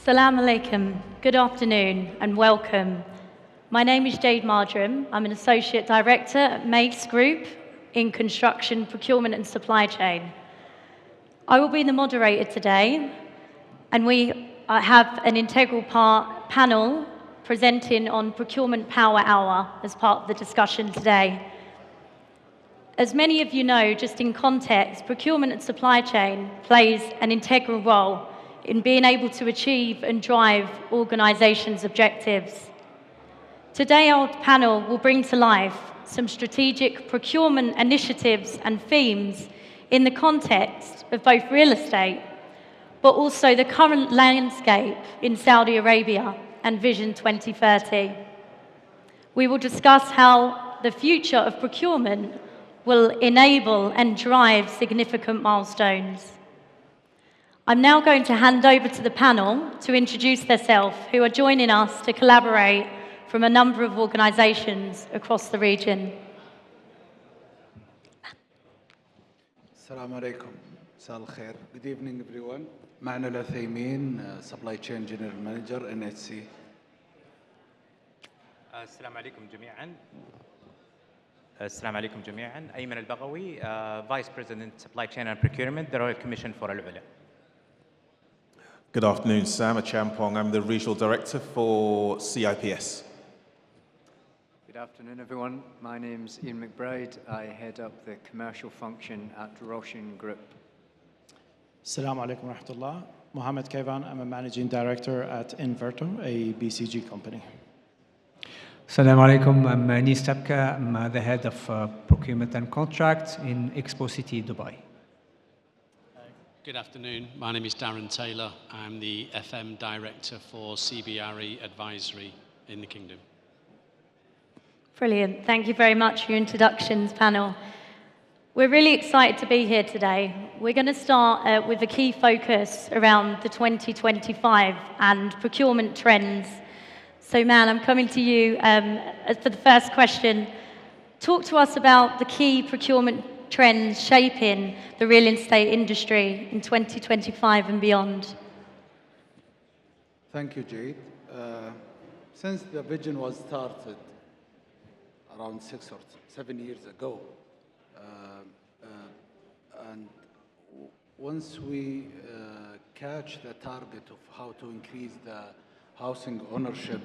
Assalamu alaikum, good afternoon and welcome. My name is Jade Marjoram. I'm an Associate Director at MACE Group in Construction, Procurement and Supply Chain. I will be the moderator today, and we have an integral panel presenting on Procurement Power Hour as part of the discussion today. As many of you know, just in context, procurement and supply chain plays an integral role in being able to achieve and drive organisations' objectives. Today, our panel will bring to life some strategic procurement initiatives and themes in the context of both real estate, but also the current landscape in Saudi Arabia and Vision 2030. We will discuss how the future of procurement will enable and drive significant milestones. I'm now going to hand over to the panel to introduce themselves, who are joining us to collaborate from a number of organisations across the region. Assalamu alaikum. Masal khair. Good evening, everyone. معنا العثيمين, Supply Chain General Manager, NHC. السلام عليكم جميعا. أيمن البغوي, Vice President Supply Chain and Procurement, the Royal Commission for Al-Ula. Good afternoon, Sam Achampong. I'm the Regional Director for CIPS. Good afternoon, everyone. My name's Ian McBride. I head up the commercial function at Roshan Group. Assalamu alaikum wa rahmatullah. Mohammed Kaivan. I'm a Managing Director at Inverto, a BCG company. Assalamu alaikum. I'm Anis Tabka. I'm the head of procurement and contracts in Expo City, Dubai. Good afternoon. My name is Darren Taylor. I'm the FM Director for CBRE Advisory in the Kingdom. Brilliant. Thank you very much for your introductions, panel. We're really excited to be here today. We're going to start with a key focus around the 2025 and procurement trends. So, Man, I'm coming to you for the first question. Talk to us about the key procurement trends shaping the real estate industry in 2025 and beyond. Thank you, Jade. Since the vision was started around 6 or 7 years ago, and once we catch the target of how to increase the housing ownership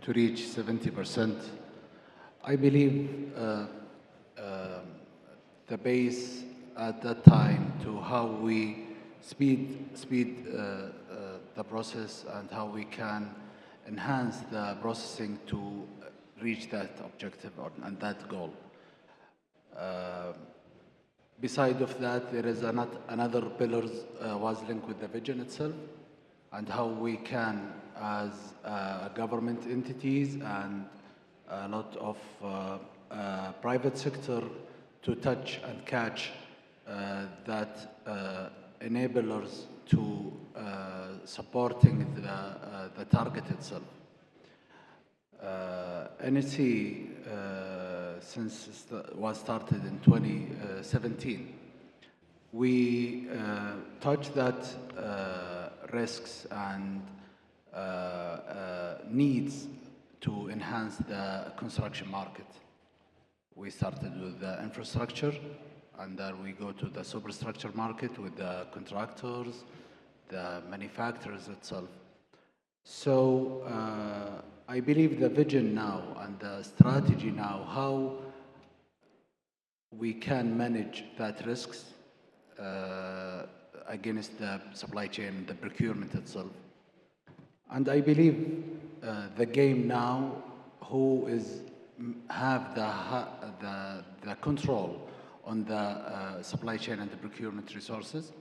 to reach 70%, I believe the base at that time to how we speed the process and how we can enhance the processing to reach that objective and that goal. Beside of that, there is another pillar was linked with the vision itself and how we can, as government entities and a lot of private sector, to touch and catch that enablers to supporting the target itself. NHC, since it was started in 2017, we touch that risks and needs to enhance the construction market. We started with the infrastructure, and then we go to the superstructure market with the contractors, the manufacturers itself. So I believe the vision now and the strategy now, how we can manage that risks against the supply chain, the procurement itself. And I believe the game now, who is have the control on the supply chain and the procurement resources.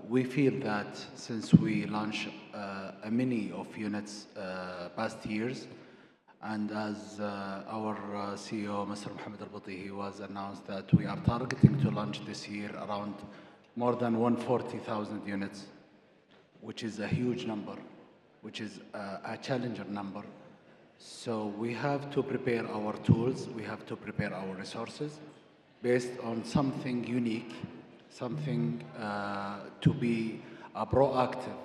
We feel that since we launched a many of units past years, and as our CEO, Mr. Mohammed Al-Bati, he was announced that we are targeting to launch this year around more than 140,000 units, which is a huge number, which is a challenger number. So we have to prepare our tools, we have to prepare our resources based on something unique, something to be proactive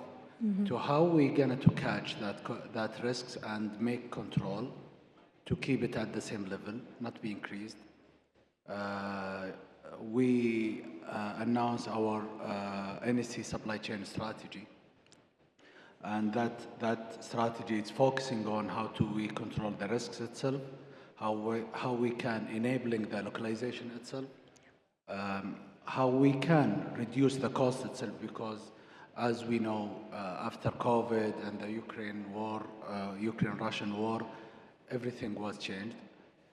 to how we gonna to catch that risks and make control to keep it at the same level, not be increased. We announced our NSC supply chain strategy, and that strategy is focusing on how do we control the risks itself, how we can enabling the localization itself, how we can reduce the cost itself, because as we know, after COVID and the Ukraine war, Ukraine-Russian war, everything was changed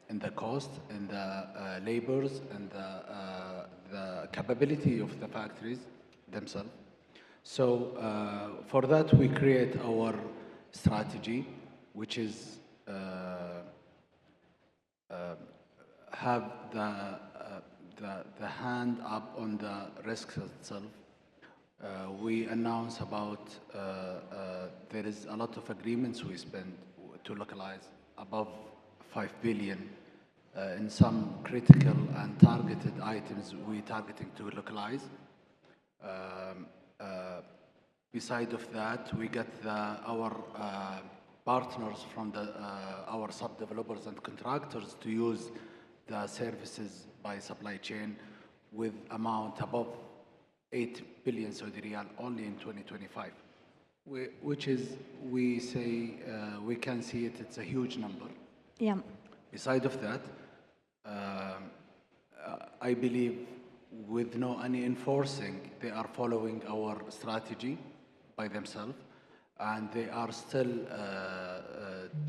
in the cost, in the labors, and the capability of the factories themselves. So for that, we create our strategy, which is have the hand up on the risks itself. We announce about there is a lot of agreements we spend to localize above 5 billion in some critical and targeted items we targeting to localize. Beside of that, we get our partners from our sub-developers and contractors to use the services by supply chain with amount above 8 billion Saudi riyal only in 2025, which is, we say, we can see it's a huge number. Yeah. Beside of that, I believe with no any enforcing, they are following our strategy by themselves, and they are still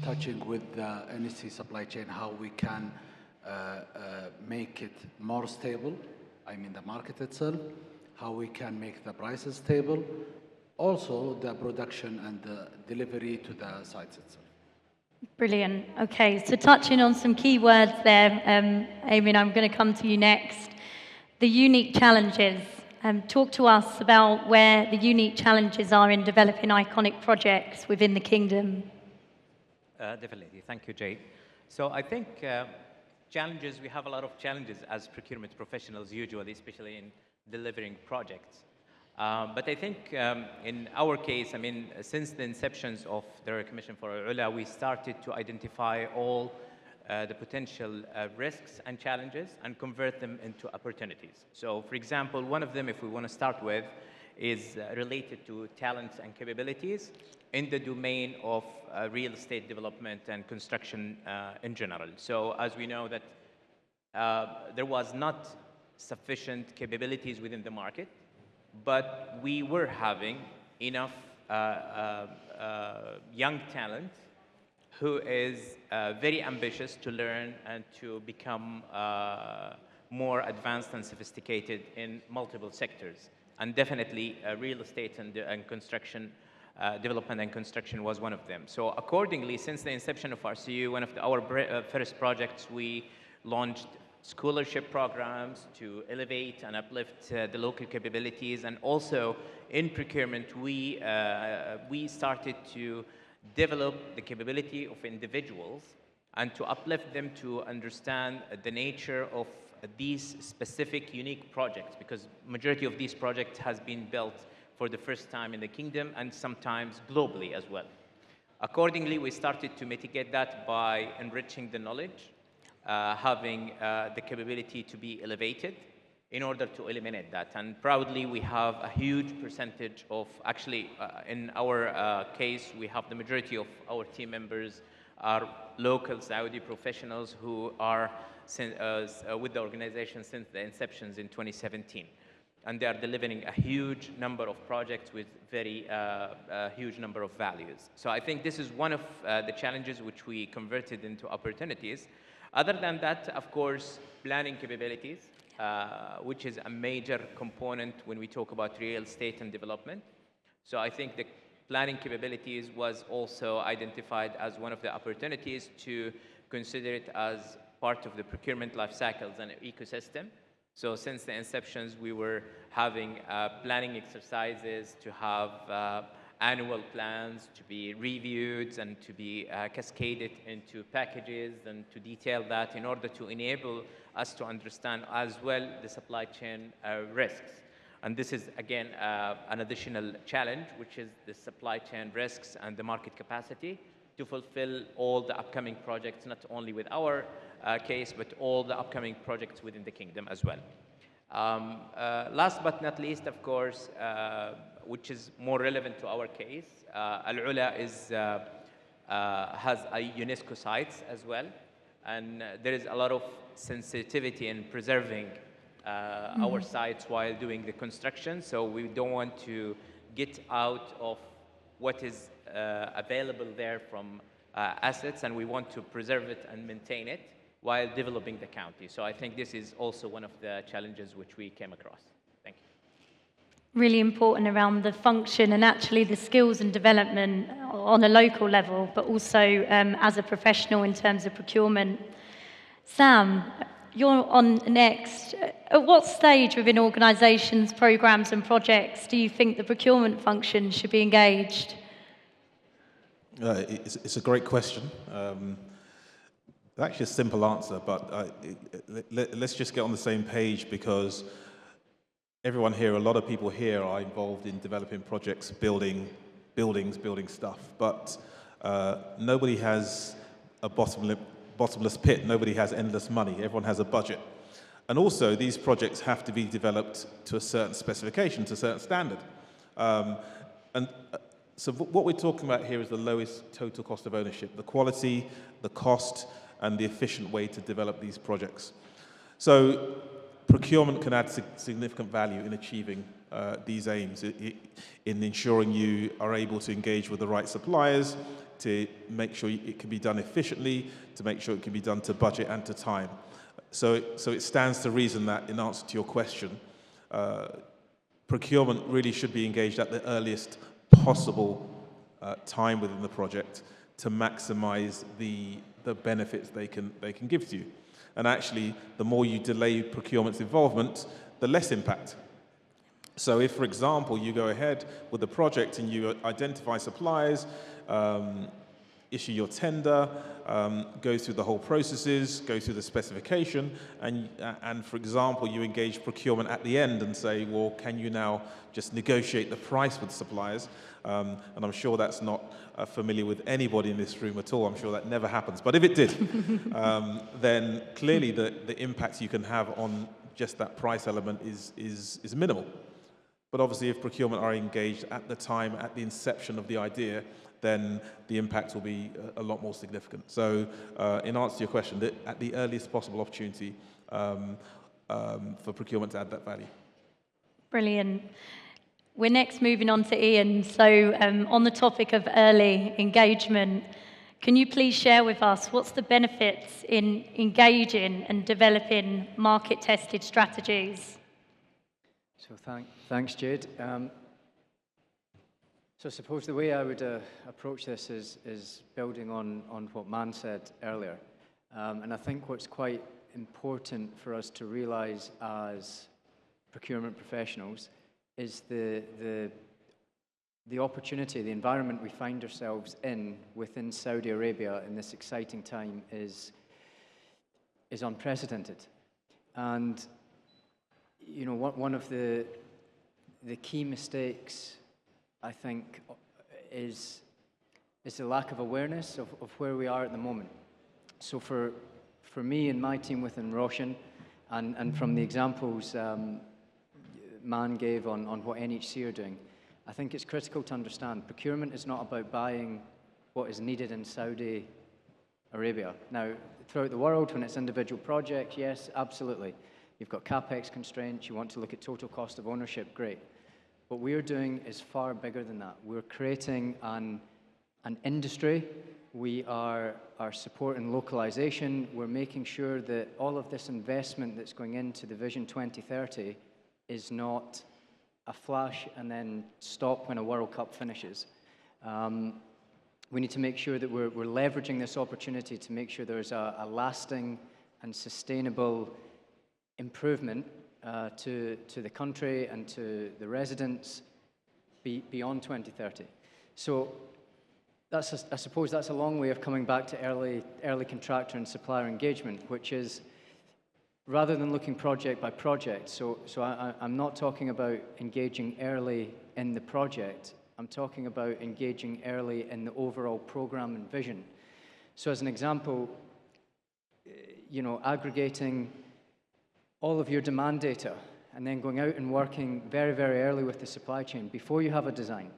touching with the NSC supply chain, how we can make it more stable, I mean the market itself, how we can make the prices stable, also the production and the delivery to the sites itself. Brilliant. Okay, so touching on some key words there, Eamon, I'm going to come to you next. The unique challenges. Talk to us about where the unique challenges are in developing iconic projects within the kingdom. Definitely. Thank you, Jade. So I think challenges, we have a lot of challenges as procurement professionals usually, especially in delivering projects. But I think in our case, I mean, since the inceptions of the Royal Commission for Al-Ula, we started to identify all the potential risks and challenges and convert them into opportunities. So, for example, one of them, if we want to start with, is related to talents and capabilities in the domain of real estate development and construction in general. So, as we know that there was not sufficient capabilities within the market, but we were having enough young talent who is very ambitious to learn and to become more advanced and sophisticated in multiple sectors. And definitely real estate and construction, development and construction was one of them. So accordingly, since the inception of RCU, one of our first projects, we launched scholarship programs to elevate and uplift the local capabilities. And also in procurement, we started to develop the capability of individuals and to uplift them to understand the nature of these specific unique projects, because majority of these projects has been built for the first time in the kingdom and sometimes globally as well. Accordingly, we started to mitigate that by enriching the knowledge, having the capability to be elevated in order to eliminate that. And proudly, we have a huge percentage of, actually, in our case, we have the majority of our team members are local Saudi professionals who are with the organization since the inceptions in 2017. And they are delivering a huge number of projects with very huge number of values. So I think this is one of the challenges which we converted into opportunities. Other than that, of course, planning capabilities, which is a major component when we talk about real estate and development. So I think the planning capabilities was also identified as one of the opportunities to consider it as part of the procurement life cycles and ecosystem. So since the inceptions, we were having planning exercises to have annual plans to be reviewed and to be cascaded into packages and to detail that in order to enable us to understand as well the supply chain risks. And this is, again, an additional challenge, which is the supply chain risks and the market capacity to fulfill all the upcoming projects, not only with our case, but all the upcoming projects within the kingdom as well. Last but not least, of course, which is more relevant to our case, Al-Ula has a UNESCO site as well, and there is a lot of sensitivity in preserving our sites while doing the construction, so we don't want to get out of what is available there from assets, and we want to preserve it and maintain it while developing the county. So I think this is also one of the challenges which we came across. Thank you. Really important around the function and actually the skills and development on a local level, but also as a professional in terms of procurement. Sam, you're on next. At what stage within organisations, programmes and projects do you think the procurement function should be engaged? It's a great question. Actually a simple answer, but let's just get on the same page, because everyone here, a lot of people here are involved in developing projects, building buildings, building stuff, but nobody has a bottomless pit, nobody has endless money, everyone has a budget. And also these projects have to be developed to a certain specification, to a certain standard. So what we're talking about here is the lowest total cost of ownership, the quality, the cost, and the efficient way to develop these projects. So procurement can add significant value in achieving these aims, in ensuring you are able to engage with the right suppliers, to make sure it can be done efficiently, to make sure it can be done to budget and to time. So it stands to reason that, in answer to your question, procurement really should be engaged at the earliest possible time within the project to maximize the benefits they can give to you. And actually, the more you delay procurement's involvement, the less impact. So if, for example, you go ahead with the project and you identify suppliers, issue your tender, go through the whole processes, go through the specification, and for example, you engage procurement at the end and say, well, can you now just negotiate the price with suppliers? And I'm sure that's not familiar with anybody in this room at all. I'm sure that never happens. But if it did, then clearly the impact you can have on just that price element is minimal. But obviously, if procurement are engaged at the time, at the inception of the idea, then the impact will be a lot more significant. So in answer to your question, at the earliest possible opportunity for procurement to add that value. Brilliant. We're next moving on to Ian. So on the topic of early engagement, can you please share with us what's the benefits in engaging and developing market-tested strategies? So thanks, Jade. So I suppose the way I would approach this is building on what Man said earlier. And I think what's quite important for us to realize as procurement professionals is the opportunity, the environment we find ourselves in within Saudi Arabia in this exciting time is unprecedented. And you know, one of the key mistakes, I think, is the lack of awareness of where we are at the moment. So for me and my team within Roshan, and from the examples Man gave on what NHC are doing, I think it's critical to understand procurement is not about buying what is needed in Saudi Arabia. Now, throughout the world, when it's individual projects, yes, absolutely. You've got CapEx constraints, you want to look at total cost of ownership, great. What we're doing is far bigger than that. We're creating an industry. We are supporting localization. We're making sure that all of this investment that's going into the Vision 2030 is not a flash and then stop when a World Cup finishes. We need to make sure that we're leveraging this opportunity to make sure there's a lasting and sustainable improvement to the country and to the residents beyond 2030. So I suppose that's a long way of coming back to early contractor and supplier engagement, which is rather than looking project by project. So I'm not talking about engaging early in the project. I'm talking about engaging early in the overall program and vision. So as an example, you know, aggregating all of your demand data and then going out and working very, very early with the supply chain before you have a design,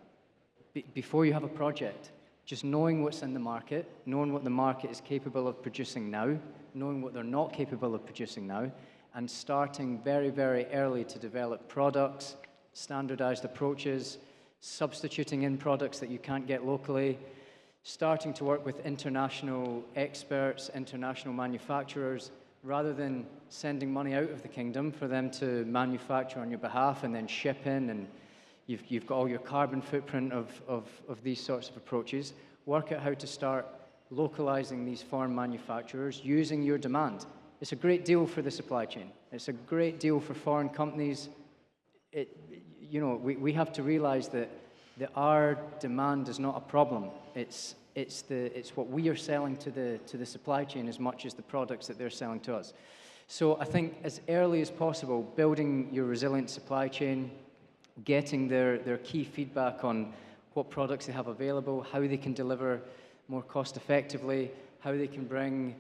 before you have a project, just knowing what's in the market, knowing what the market is capable of producing now, knowing what they're not capable of producing now, and starting very, very early to develop products, standardized approaches, substituting in products that you can't get locally, starting to work with international experts, international manufacturers, rather than sending money out of the kingdom for them to manufacture on your behalf and then ship in, and you've got all your carbon footprint of these sorts of approaches. Work out how to start localizing these foreign manufacturers using your demand. It's a great deal for the supply chain. It's a great deal for foreign companies. You know, we have to realize that our demand is not a problem. It's what we are selling to the supply chain as much as the products that they're selling to us. So I think as early as possible, building your resilient supply chain, getting their key feedback on what products they have available, how they can deliver more cost effectively, how they can bring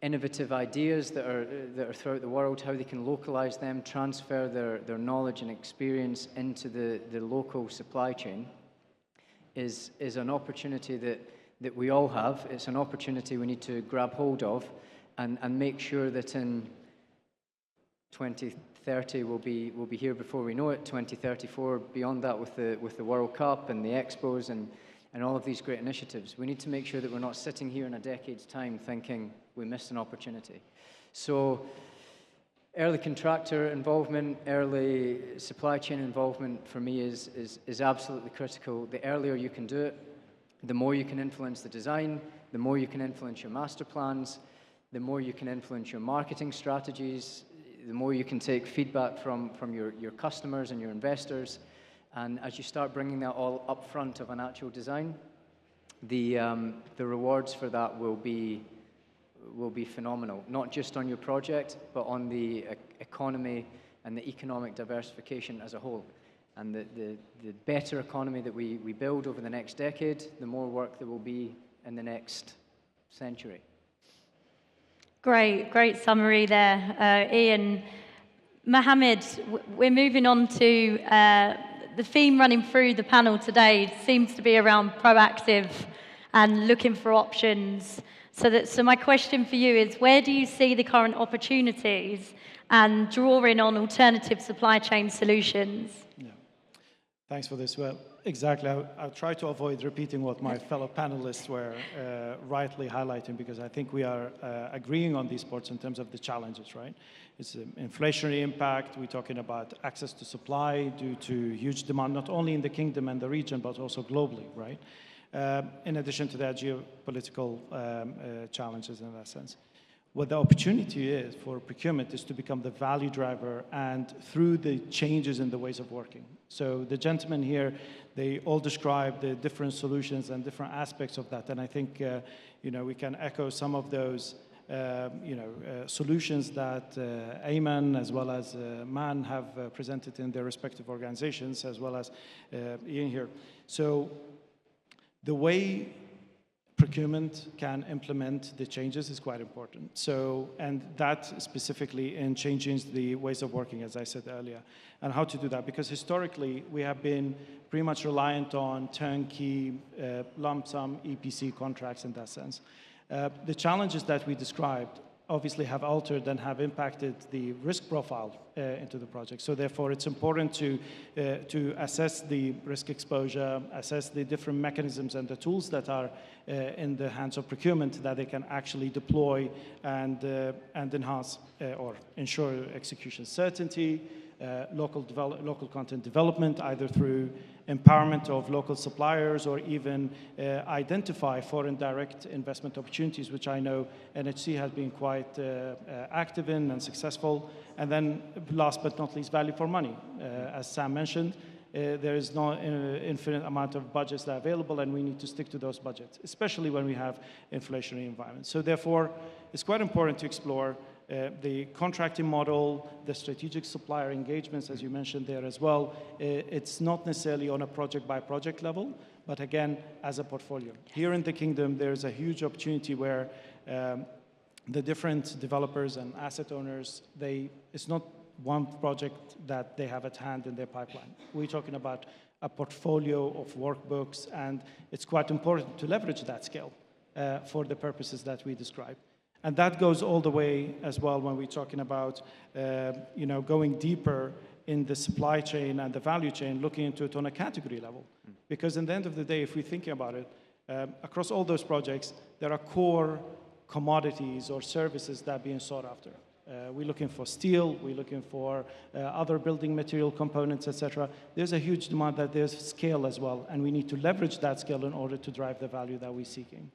innovative ideas that are throughout the world, how they can localize them, transfer their knowledge and experience into the local supply chain is an opportunity that we all have. It's an opportunity we need to grab hold of and make sure that in 2030 we'll be here before we know it, 2034, beyond that with the World Cup and the Expos and all of these great initiatives. We need to make sure that we're not sitting here in a decade's time thinking we missed an opportunity. So early contractor involvement, early supply chain involvement for me is absolutely critical. The earlier you can do it, the more you can influence the design, the more you can influence your master plans, the more you can influence your marketing strategies, the more you can take feedback from your customers and your investors. And as you start bringing that all up front of an actual design, the rewards for that will be phenomenal, not just on your project, but on the economy and the economic diversification as a whole. And the better economy that we build over the next decade, the more work there will be in the next century. Great summary there, Ian. Mohammed, we're moving on to the theme running through the panel today seems to be around proactive and looking for options. So my question for you is, where do you see the current opportunities and drawing on alternative supply chain solutions? Yeah. Thanks for this. Well, exactly. I'll try to avoid repeating what my fellow panelists were rightly highlighting, because I think we are agreeing on these parts in terms of the challenges, right? It's an inflationary impact. We're talking about access to supply due to huge demand, not only in the kingdom and the region, but also globally, right? In addition to that, geopolitical challenges in that sense. What the opportunity is for procurement is to become the value driver, and through the changes in the ways of working. So the gentlemen here, they all describe the different solutions and different aspects of that. And I think, we can echo some of those, solutions that Ayman as well as Man have presented in their respective organizations, as well as Ian here. So the way procurement can implement the changes is quite important. So, and that specifically in changing the ways of working, as I said earlier, and how to do that. Because historically, we have been pretty much reliant on turnkey, lump sum EPC contracts in that sense. The challenges that we described obviously have altered and have impacted the risk profile into the project. So therefore, it's important to assess the risk exposure, assess the different mechanisms and the tools that are in the hands of procurement that they can actually deploy and enhance or ensure execution certainty, local content development, either through empowerment of local suppliers or even identify foreign direct investment opportunities, which I know NHC has been quite active in and successful. And then last but not least, value for money. As Sam mentioned, there is no infinite amount of budgets that are available, and we need to stick to those budgets, especially when we have inflationary environments. So therefore, it's quite important to explore the contracting model, the strategic supplier engagements, as you mentioned there as well, it's not necessarily on a project-by-project level, but again, as a portfolio. Here in the Kingdom, there's a huge opportunity where the different developers and asset owners, it's not one project that they have at hand in their pipeline. We're talking about a portfolio of workbooks, and it's quite important to leverage that scale for the purposes that we described. And that goes all the way as well when we're talking about going deeper in the supply chain and the value chain, looking into it on a category level. Because in the end of the day, if we're thinking about it, across all those projects, there are core commodities or services that are being sought after. We're looking for steel, we're looking for other building material components, etc. There's a huge demand that there's scale as well, and we need to leverage that scale in order to drive the value that we're seeking.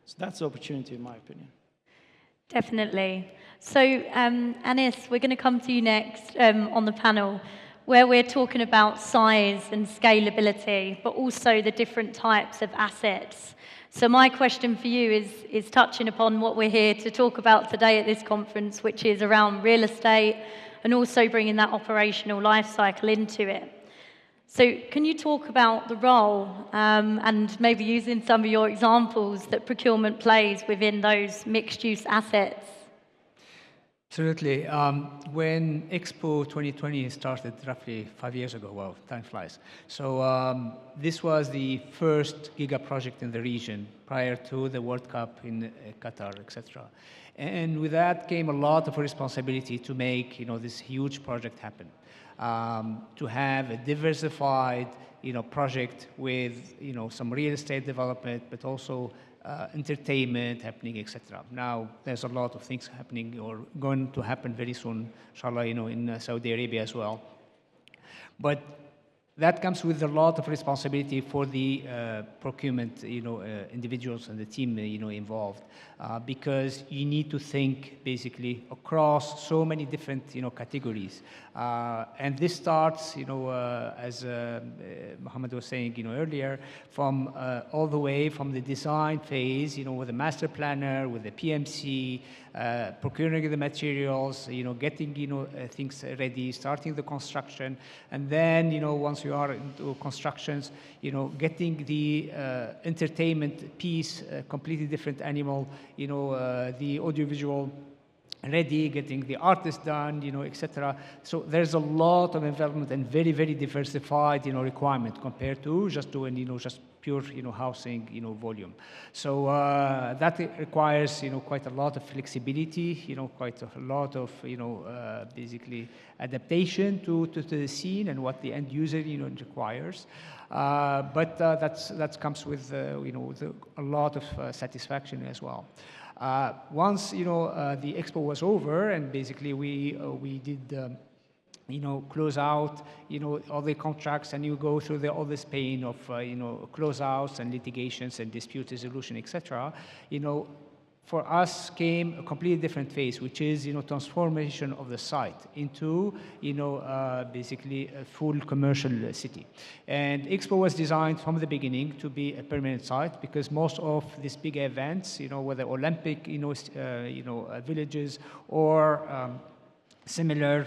So that's the opportunity, in my opinion. Definitely. So, Anis, we're going to come to you next on the panel, where we're talking about size and scalability, but also the different types of assets. So my question for you is touching upon what we're here to talk about today at this conference, which is around real estate and also bringing that operational life cycle into it. So can you talk about the role and maybe using some of your examples that procurement plays within those mixed-use assets? Absolutely. When Expo 2020 started roughly 5 years ago, wow, time flies. So this was the first giga project in the region prior to the World Cup in Qatar, etc. And with that came a lot of responsibility to make this huge project happen. To have a diversified project with some real estate development, but also entertainment happening, etc. Now there's a lot of things happening or going to happen very soon, inshallah, in Saudi Arabia as well. But that comes with a lot of responsibility for the procurement, individuals and the team, involved, because you need to think basically across so many different, categories, and this starts, as Mohammed was saying, earlier, from all the way from the design phase, with the master planner, with the PMC, procuring the materials, getting, things ready, starting the construction, and then, once you are into constructions, getting the entertainment piece, completely different animal, the audiovisual ready, getting the artist done, etc. So there's a lot of involvement and very, very diversified, requirement compared to just doing, just pure, housing, volume. So that requires, quite a lot of flexibility, quite a lot of, basically adaptation to the scene and what the end user, requires. But that comes with, with a lot of satisfaction as well. Once the expo was over, and basically we did close out all the contracts, and you go through all this pain of closeouts and litigations and dispute resolution, etc. For us came a completely different phase, which is transformation of the site into basically a full commercial city. And Expo was designed from the beginning to be a permanent site, because most of these big events, whether Olympic villages or similar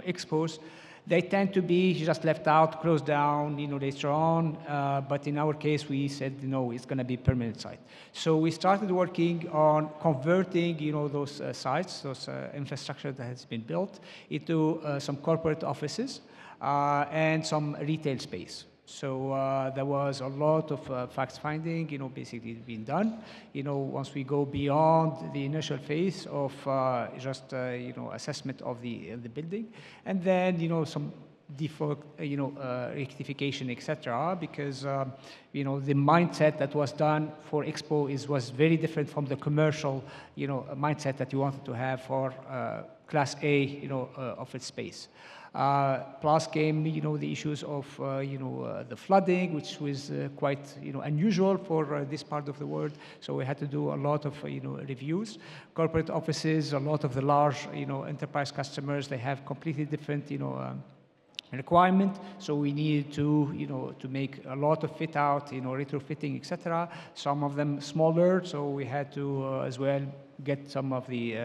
expos, they tend to be just left out, closed down, later on. But in our case, we said, no, it's going to be a permanent site. So we started working on converting, those sites, those infrastructure that has been built, into some corporate offices and some retail space. So there was a lot of fact-finding, basically being done. Once we go beyond the initial phase of just, assessment of the building, and then, some default, rectification, etc. Because, the mindset that was done for Expo was very different from the commercial, mindset that you wanted to have for Class A, office space. Plus came, the issues of, the flooding, which was quite, unusual for this part of the world. So we had to do a lot of, reviews. Corporate offices, a lot of the large, enterprise customers, they have completely different, requirement. So we needed to, to make a lot of fit out, retrofitting, etc. Some of them smaller, so we had to as well get some of the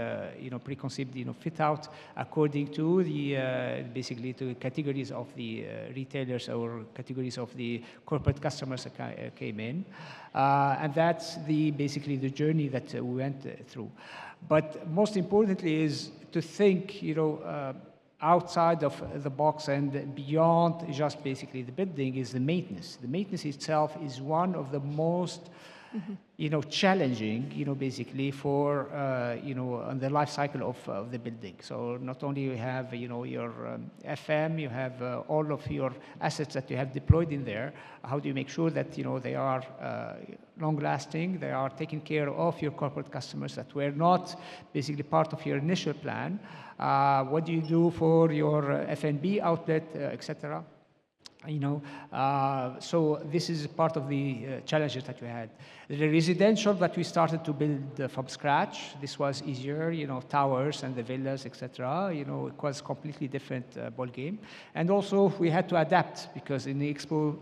preconceived fit out according to the basically to categories of the retailers or categories of the corporate customers that came in, and that's basically the journey that we went through. But most importantly is to think outside of the box and beyond just basically the building is the maintenance. The maintenance itself is one of the most challenging, basically for, on the life cycle of the building. So not only you have, your FM, you have all of your assets that you have deployed in there. How do you make sure that, they are long-lasting, they are taking care of your corporate customers that were not basically part of your initial plan? What do you do for your F&B outlet, etc.? So this is part of the challenges that we had. The residential that we started to build from scratch, this was easier, towers and the villas, etc. It was completely different ball game. And also we had to adapt because in the Expo,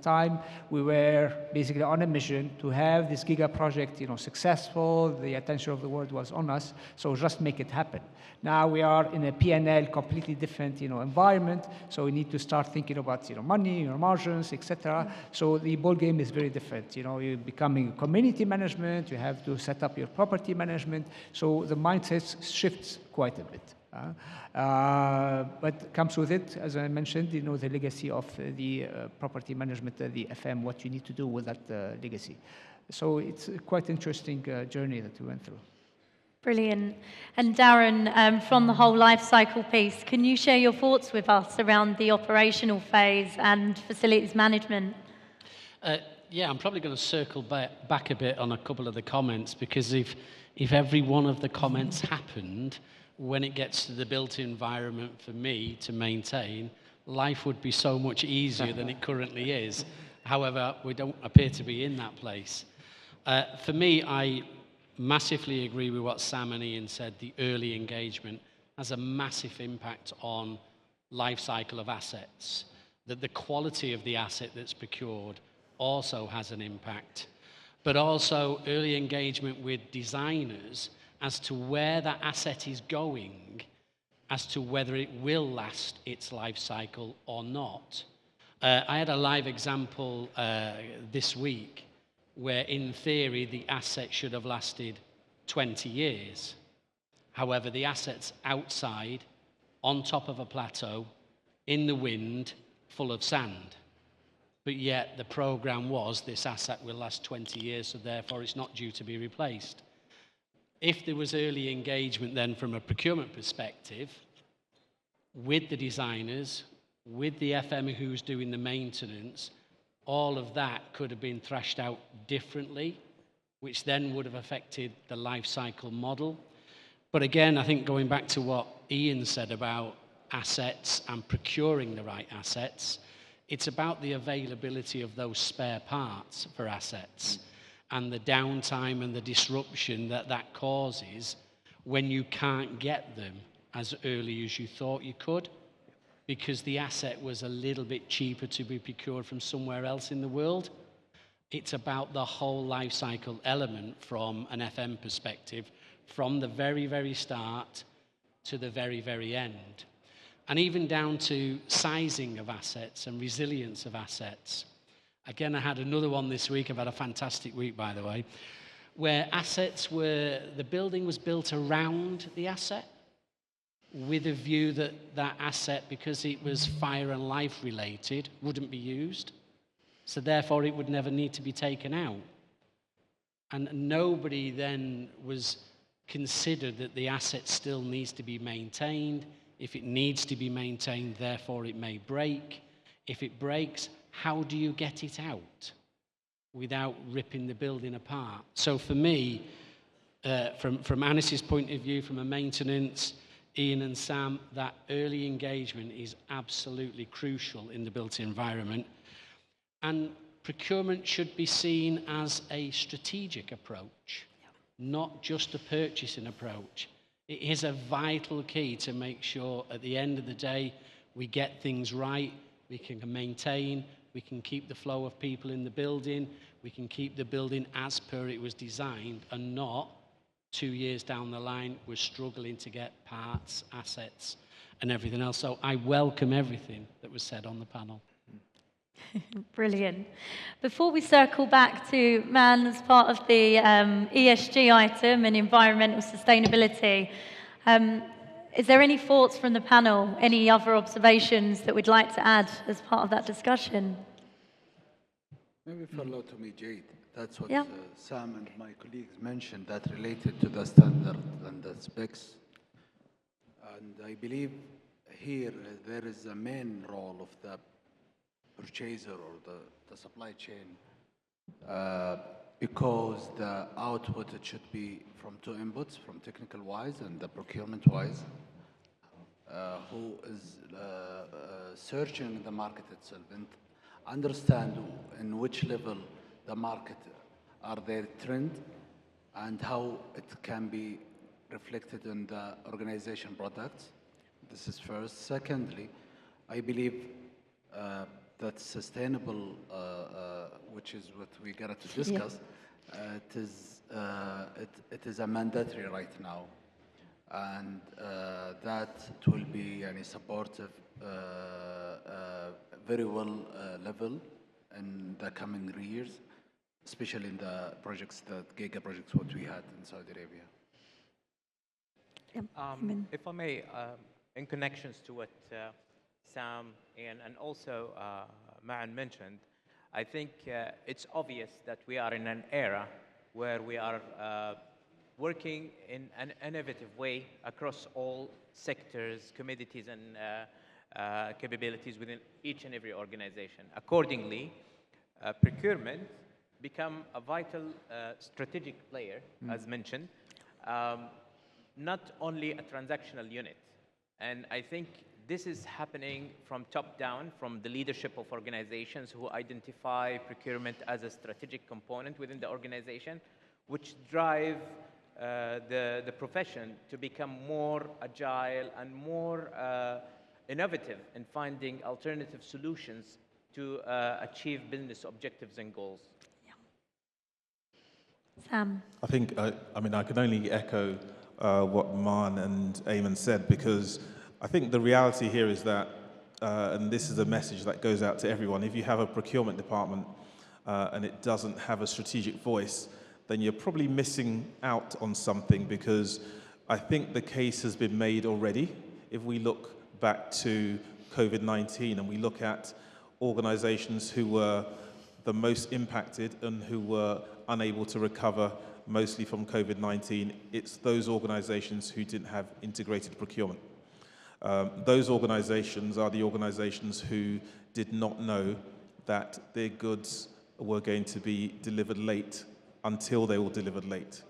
time, we were basically on a mission to have this giga project, successful. The attention of the world was on us, so just make it happen. Now we are in a P&L completely different, environment, so we need to start thinking about, money, your margins, etc. So the ball game is very different. You're becoming community management. You have to set up your property management. So the mindset shifts quite a bit. But comes with it, as I mentioned, the legacy of the property management, the FM, what you need to do with that legacy. So it's a quite interesting journey that we went through. Brilliant. And Darren, from the whole life cycle piece, can you share your thoughts with us around the operational phase and facilities management? Yeah, I'm probably going to circle back a bit on a couple of the comments, because if every one of the comments happened, when it gets to the built environment for me to maintain, life would be so much easier than it currently is. However, we don't appear to be in that place. For me, I massively agree with what Sam and Ian said. The early engagement has a massive impact on life cycle of assets. That the quality of the asset that's procured also has an impact. But also early engagement with designers as to where that asset is going, as to whether it will last its life cycle or not. I had a live example this week where in theory the asset should have lasted 20 years. However, the asset's outside, on top of a plateau, in the wind, full of sand. But yet the program was this asset will last 20 years, so therefore it's not due to be replaced. If there was early engagement then from a procurement perspective, with the designers, with the FM who's doing the maintenance, all of that could have been thrashed out differently, which then would have affected the life cycle model. But again, I think going back to what Ian said about assets and procuring the right assets, it's about the availability of those spare parts for assets and the downtime and the disruption that that causes when you can't get them as early as you thought you could, because the asset was a little bit cheaper to be procured from somewhere else in the world. It's about the whole life cycle element from an FM perspective, from the very, very start to the very, very end. And even down to sizing of assets and resilience of assets. Again, I had another one this week. I've had a fantastic week, by the way, where the building was built around the asset, with a view that that asset, because it was fire and life related, wouldn't be used. So therefore, it would never need to be taken out. And nobody then was considered that the asset still needs to be maintained. If it needs to be maintained, therefore it may break. If it breaks, how do you get it out without ripping the building apart? So for me, from Anis's point of view, from a maintenance, Ian and Sam, that early engagement is absolutely crucial in the built environment. And procurement should be seen as a strategic approach, not just a purchasing approach. It is a vital key to make sure at the end of the day we get things right, we can maintain, we can keep the flow of people in the building, we can keep the building as per it was designed and not 2 years down the line, we're struggling to get parts, assets, and everything else. So I welcome everything that was said on the panel. Brilliant. Before we circle back to Man as part of the ESG item and environmental sustainability, is there any thoughts from the panel, any other observations that we'd like to add as part of that discussion? Maybe follow to me, Jade. That's what Yeah. Sam and my colleagues mentioned, that related to the standard and the specs. And I believe here there is a main role of the purchaser or the supply chain, because the output, it should be from two inputs, from technical wise and the procurement wise, who is searching the market itself and understand in which level the market are their trend and how it can be reflected in the organization products. This is first. Secondly, I believe that sustainable, which is what we got to discuss, it is a mandatory right now, and that will be supportive, very well level in the coming years, especially in the projects, the giga projects what we had in Saudi Arabia. If I may, in connections to what Sam and also Ma'an mentioned, I think it's obvious that we are in an era where we are working in an innovative way across all sectors, commodities, and capabilities within each and every organization. Accordingly, procurement become a vital strategic player, as mentioned, not only a transactional unit. And I think this is happening from top down, from the leadership of organizations who identify procurement as a strategic component within the organization, which drive the profession to become more agile and more innovative in finding alternative solutions to achieve business objectives and goals. Sam? I think, I mean, I can only echo what Man and Eamon said, because I think the reality here is that, and this is a message that goes out to everyone, if you have a procurement department and it doesn't have a strategic voice, then you're probably missing out on something, because I think the case has been made already. If we look back to COVID-19 and we look at organizations who were the most impacted and who were unable to recover mostly from COVID-19, it's those organizations who didn't have integrated procurement. Those organizations are the organizations who did not know that their goods were going to be delivered late until they were delivered late,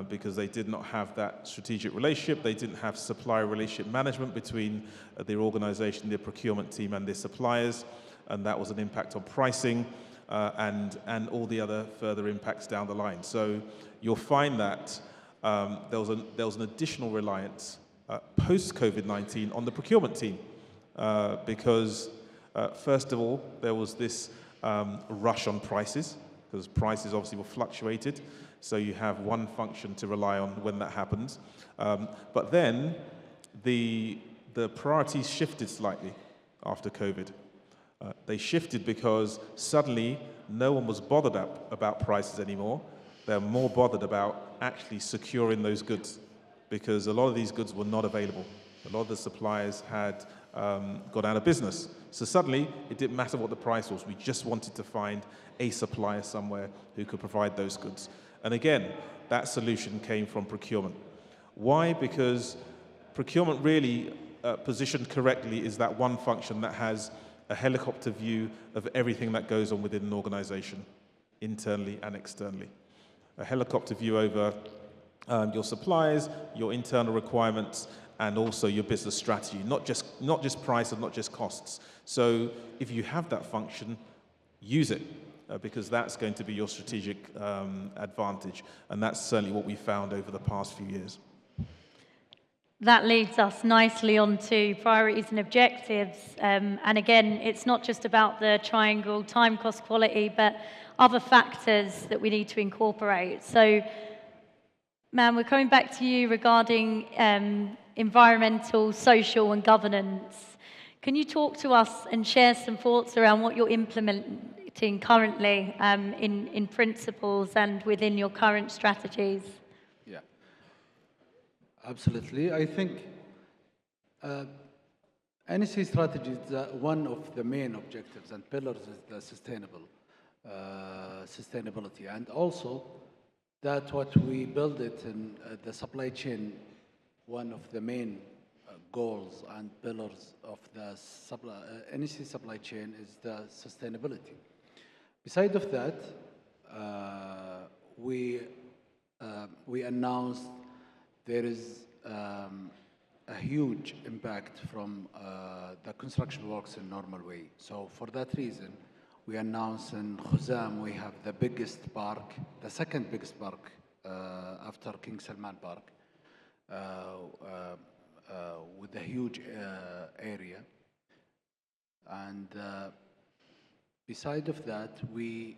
because they did not have that strategic relationship. They didn't have supplier relationship management between their organization, their procurement team, and their suppliers, and that was an impact on pricing and all the other further impacts down the line. So you'll find that there was an additional reliance post-COVID-19 on the procurement team, because first of all, there was this rush on prices, because prices obviously were fluctuated, so you have one function to rely on when that happens. But then the priorities shifted slightly after COVID. They shifted because suddenly no one was bothered about prices anymore. They're more bothered about actually securing those goods, because a lot of these goods were not available. A lot of the suppliers had gone out of business. So suddenly, it didn't matter what the price was. We just wanted to find a supplier somewhere who could provide those goods. And again, that solution came from procurement. Why? Because procurement really, positioned correctly, is that one function that has a helicopter view of everything that goes on within an organization, internally and externally. A helicopter view over your suppliers, your internal requirements, and also your business strategy, not just price and not just costs. So if you have that function, use it, because that's going to be your strategic advantage. And that's certainly what we found over the past few years. That leads us nicely onto priorities and objectives. And again, it's not just about the triangle, time, cost, quality, but other factors that we need to incorporate. So Man, we're coming back to you regarding environmental, social, and governance. Can you talk to us and share some thoughts around what you're implementing currently in principles and within your current strategies? Yeah, absolutely. I think NEC strategy is one of the main objectives and pillars is the sustainability, and also that what we build it in the supply chain. One of the main goals and pillars of the NEC supply chain is the sustainability. Beside of that, we announced there is a huge impact from the construction works in normal way. So for that reason, we announced in Khuzam we have the biggest park, the second biggest park after King Salman Park, with a huge area. And beside of that, we,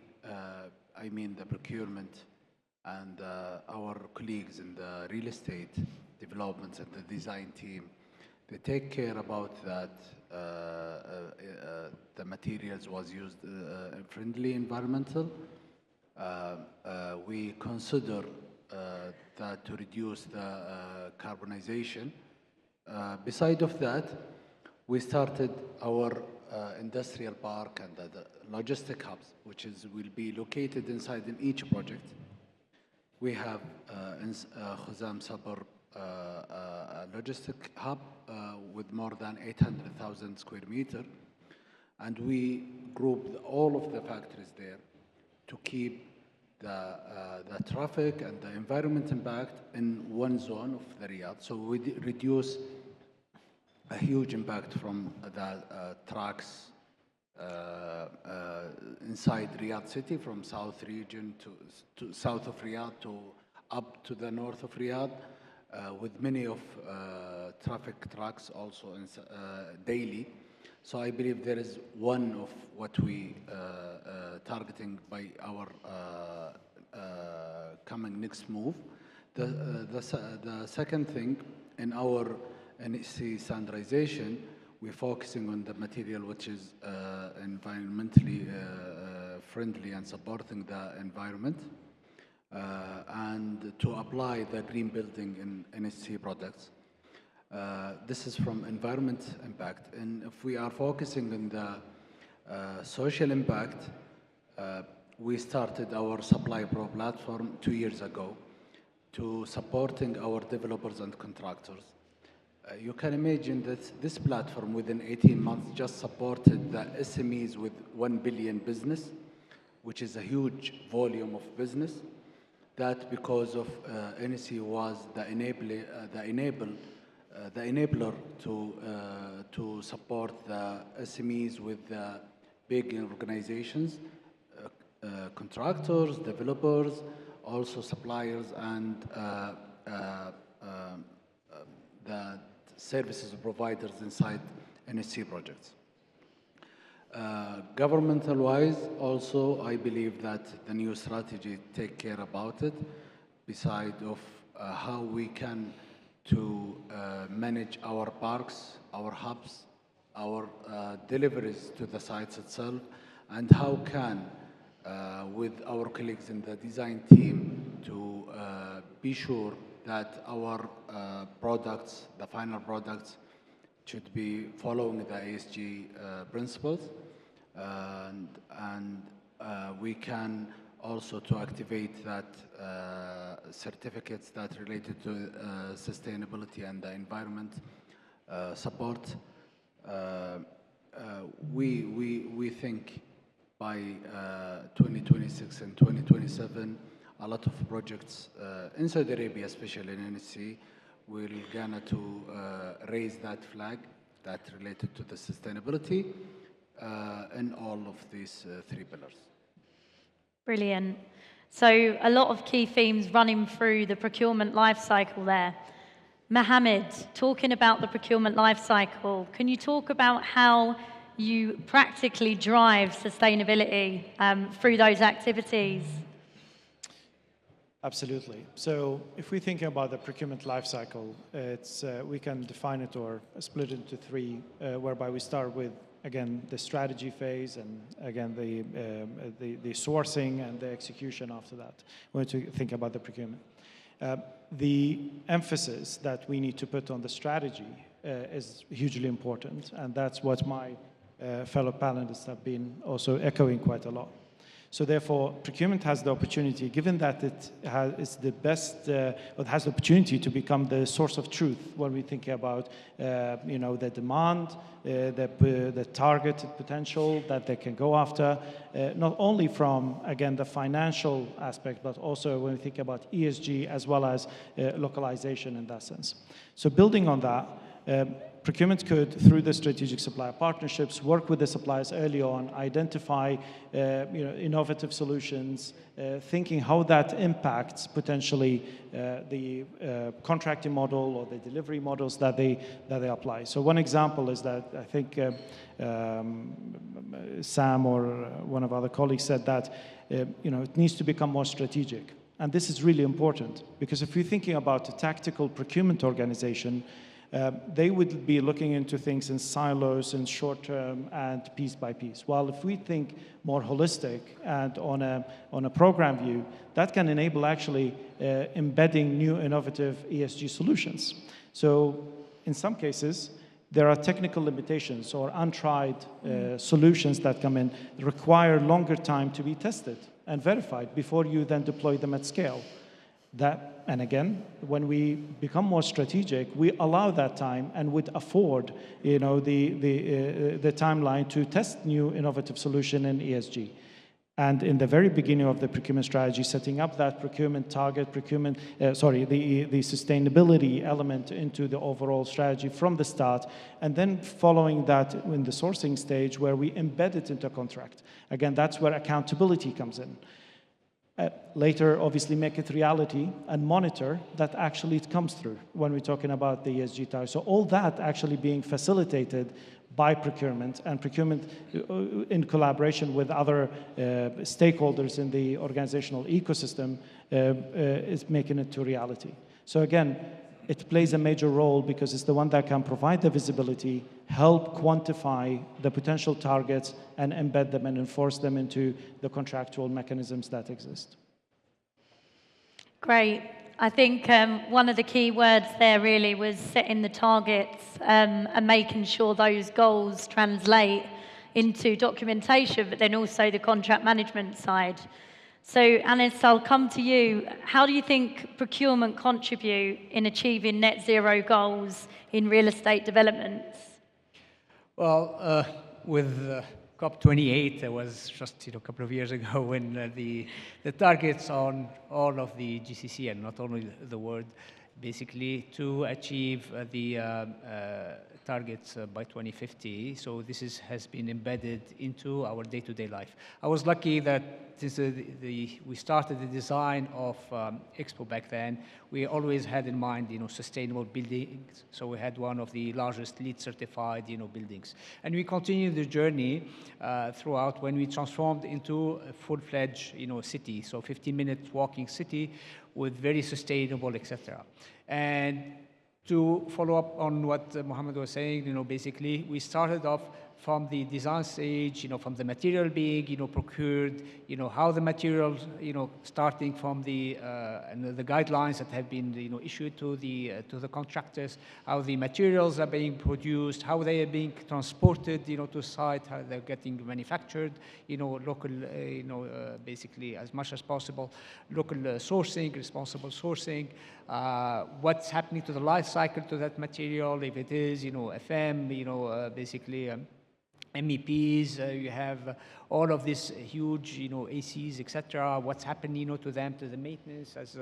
I mean the procurement and our colleagues in the real estate developments and the design team, they take care about that the materials was used friendly environmental. We consider that to reduce the carbonization. Beside of that, we started our industrial park and the logistic hubs, which will be located inside in each project. We have in Khuzam suburb a logistic hub with more than 800,000 square meter, and we grouped all of the factories there to keep the traffic and the environment impact in one zone of the Riyadh. So we reduce a huge impact from the trucks inside Riyadh city, from south region to south of Riyadh to up to the north of Riyadh, with many of traffic trucks also daily. So I believe there is one of what we targeting by our coming next move. The second thing in our NEC standardization, we're focusing on the material which is environmentally friendly and supporting the environment, and to apply the green building in NEC products. This is from environment impact. And if we are focusing on the social impact, we started our Supply Pro platform 2 years ago to supporting our developers and contractors. You can imagine that this platform within 18 months just supported the SMEs with 1 billion business, which is a huge volume of business. That because of NEC was the enabler to support the SMEs with the big organizations, contractors, developers, also suppliers, and the services providers inside NEC projects. Governmental-wise, also, I believe that the new strategy take care about it, beside of how we can to manage our parks, our hubs, our deliveries to the sites itself, and how can, with our colleagues in the design team, to be sure that our products, the final products, should be following the ESG principles, and we can also to activate that certificates that related to sustainability and the environment support. We think by 2026 and 2027, a lot of projects in Saudi Arabia, especially in NEC, will gonna to raise that flag that related to the sustainability in all of these 3 pillars. Brilliant. So a lot of key themes running through the procurement life cycle there. Mohammed, talking about the procurement life cycle, can you talk about how you practically drive sustainability through those activities? Absolutely. So if we think about the procurement lifecycle, it's we can define it or split it into three, whereby we start with, again, the strategy phase, and again the sourcing and the execution after that. When we think about the procurement, the emphasis that we need to put on the strategy is hugely important, and that's what my fellow panelists have been also echoing quite a lot. So therefore, procurement has the opportunity, given that it's the best, it has the opportunity to become the source of truth when we think about, the demand, the targeted potential that they can go after, not only from, again, the financial aspect, but also when we think about ESG as well as localization in that sense. So building on that, procurement could, through the strategic supplier partnerships, work with the suppliers early on, identify innovative solutions, thinking how that impacts potentially the contracting model or the delivery models that they apply. So one example is that I think Sam or one of our other colleagues said that it needs to become more strategic. And this is really important, because if you're thinking about a tactical procurement organization, they would be looking into things in silos, in short term, and piece by piece. While if we think more holistic and on a program view, that can enable actually embedding new innovative ESG solutions. So in some cases, there are technical limitations or untried solutions that come in, require longer time to be tested and verified before you then deploy them at scale. And again, when we become more strategic, we allow that time and would afford, the timeline to test new innovative solution in ESG. And in the very beginning of the procurement strategy, setting up that procurement target, the sustainability element into the overall strategy from the start, and then following that in the sourcing stage where we embed it into a contract. Again, that's where accountability comes in. Later, obviously, make it reality and monitor that actually it comes through when we're talking about the ESG target. So all that actually being facilitated by procurement, and procurement in collaboration with other stakeholders in the organizational ecosystem is making it to reality. So again, it plays a major role because it's the one that can provide the visibility, help quantify the potential targets, and embed them and enforce them into the contractual mechanisms that exist. Great. I think one of the key words there really was setting the targets and making sure those goals translate into documentation, but then also the contract management side. So, Anis, I'll come to you. How do you think procurement contribute in achieving net zero goals in real estate developments? Well, with COP28, that was just a couple of years ago, when the targets on all of the GCC, and not only the world, basically to achieve the targets by 2050. So this has been embedded into our day-to-day life. I was lucky that since we started the design of Expo back then, we always had in mind, sustainable buildings. So we had one of the largest LEED certified, buildings. And we continued the journey throughout when we transformed into a full-fledged, city. So 15-minute walking city with very sustainable, etc. And to follow up on what Mohammed was saying, basically we started off from the design stage, from the material being, procured, how the materials, starting from the guidelines that have been, issued to the contractors, how the materials are being produced, how they are being transported, to site, how they're getting manufactured, local, basically as much as possible, local sourcing, responsible sourcing, what's happening to the life cycle to that material, if it is, FM, basically. MEPs, you have all of this huge, ACs, etc. What's happening, to them, to the maintenance, as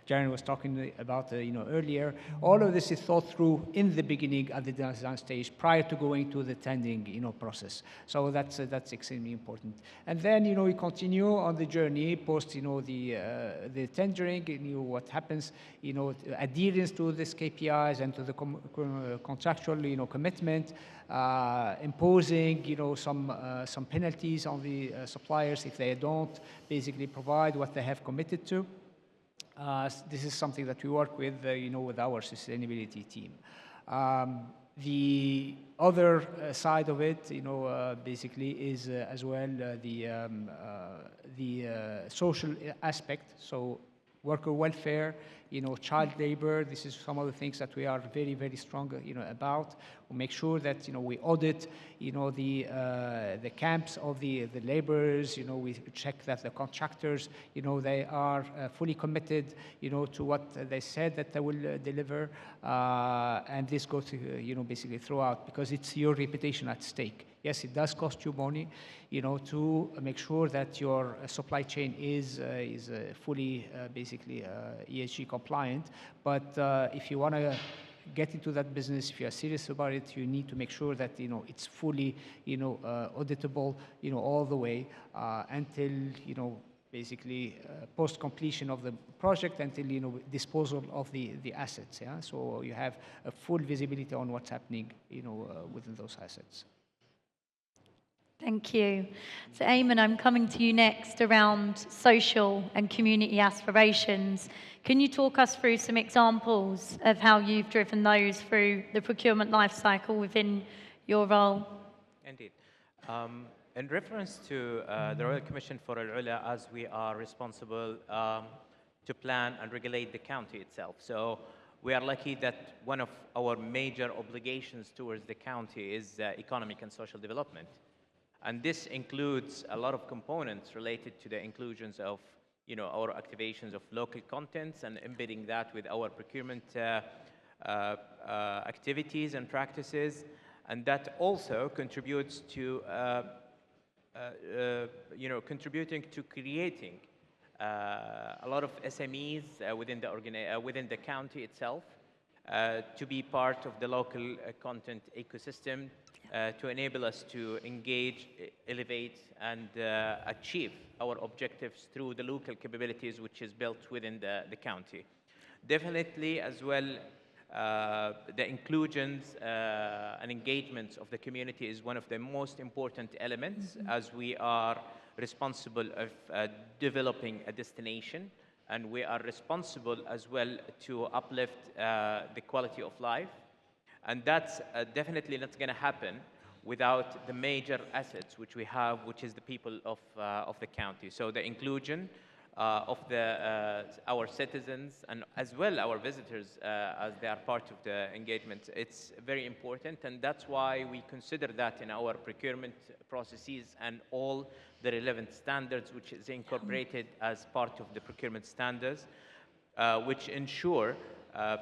Jaren was talking about, earlier. All of this is thought through in the beginning at the design stage, prior to going to the tendering, process. So that's extremely important. And then, we continue on the journey post, the tendering. What happens, adherence to these KPIs and to the contractual, commitment. Imposing, some penalties on the suppliers if they don't basically provide what they have committed to. This is something that we work with, with our sustainability team. The other side of it, basically is as well the social aspect. So worker welfare, child labor. This is some of the things that we are very, very strong, about. We make sure that we audit, the camps of the laborers. We check that the contractors, they are fully committed, to what they said that they will deliver, and this goes, basically throughout, because it's your reputation at stake. Yes, it does cost you money, to make sure that your supply chain is fully, basically ESG compliant. But if you want to get into that business, if you are serious about it, you need to make sure that it's fully, auditable, all the way until basically post completion of the project, until disposal of the assets. Yeah, so you have a full visibility on what's happening, within those assets. Thank you. So Eamon, I'm coming to you next around social and community aspirations. Can you talk us through some examples of how you've driven those through the procurement lifecycle within your role? Indeed. In reference to the Royal Commission for Al-Ula, as we are responsible to plan and regulate the county itself. So we are lucky that one of our major obligations towards the county is economic and social development. And this includes a lot of components related to the inclusions of, our activations of local contents and embedding that with our procurement activities and practices. And that also contributes to, contributing to creating a lot of SMEs within the county itself to be part of the local content ecosystem, to enable us to engage, elevate, and achieve our objectives through the local capabilities which is built within the county. Definitely as well, the inclusions and engagements of the community is one of the most important elements, as we are responsible of developing a destination, and we are responsible as well to uplift the quality of life. And that's definitely not going to happen without the major assets which we have, which is the people of the county. So the inclusion of our citizens and as well our visitors as they are part of the engagement, it's very important, and that's why we consider that in our procurement processes and all the relevant standards which is incorporated as part of the procurement standards, which ensure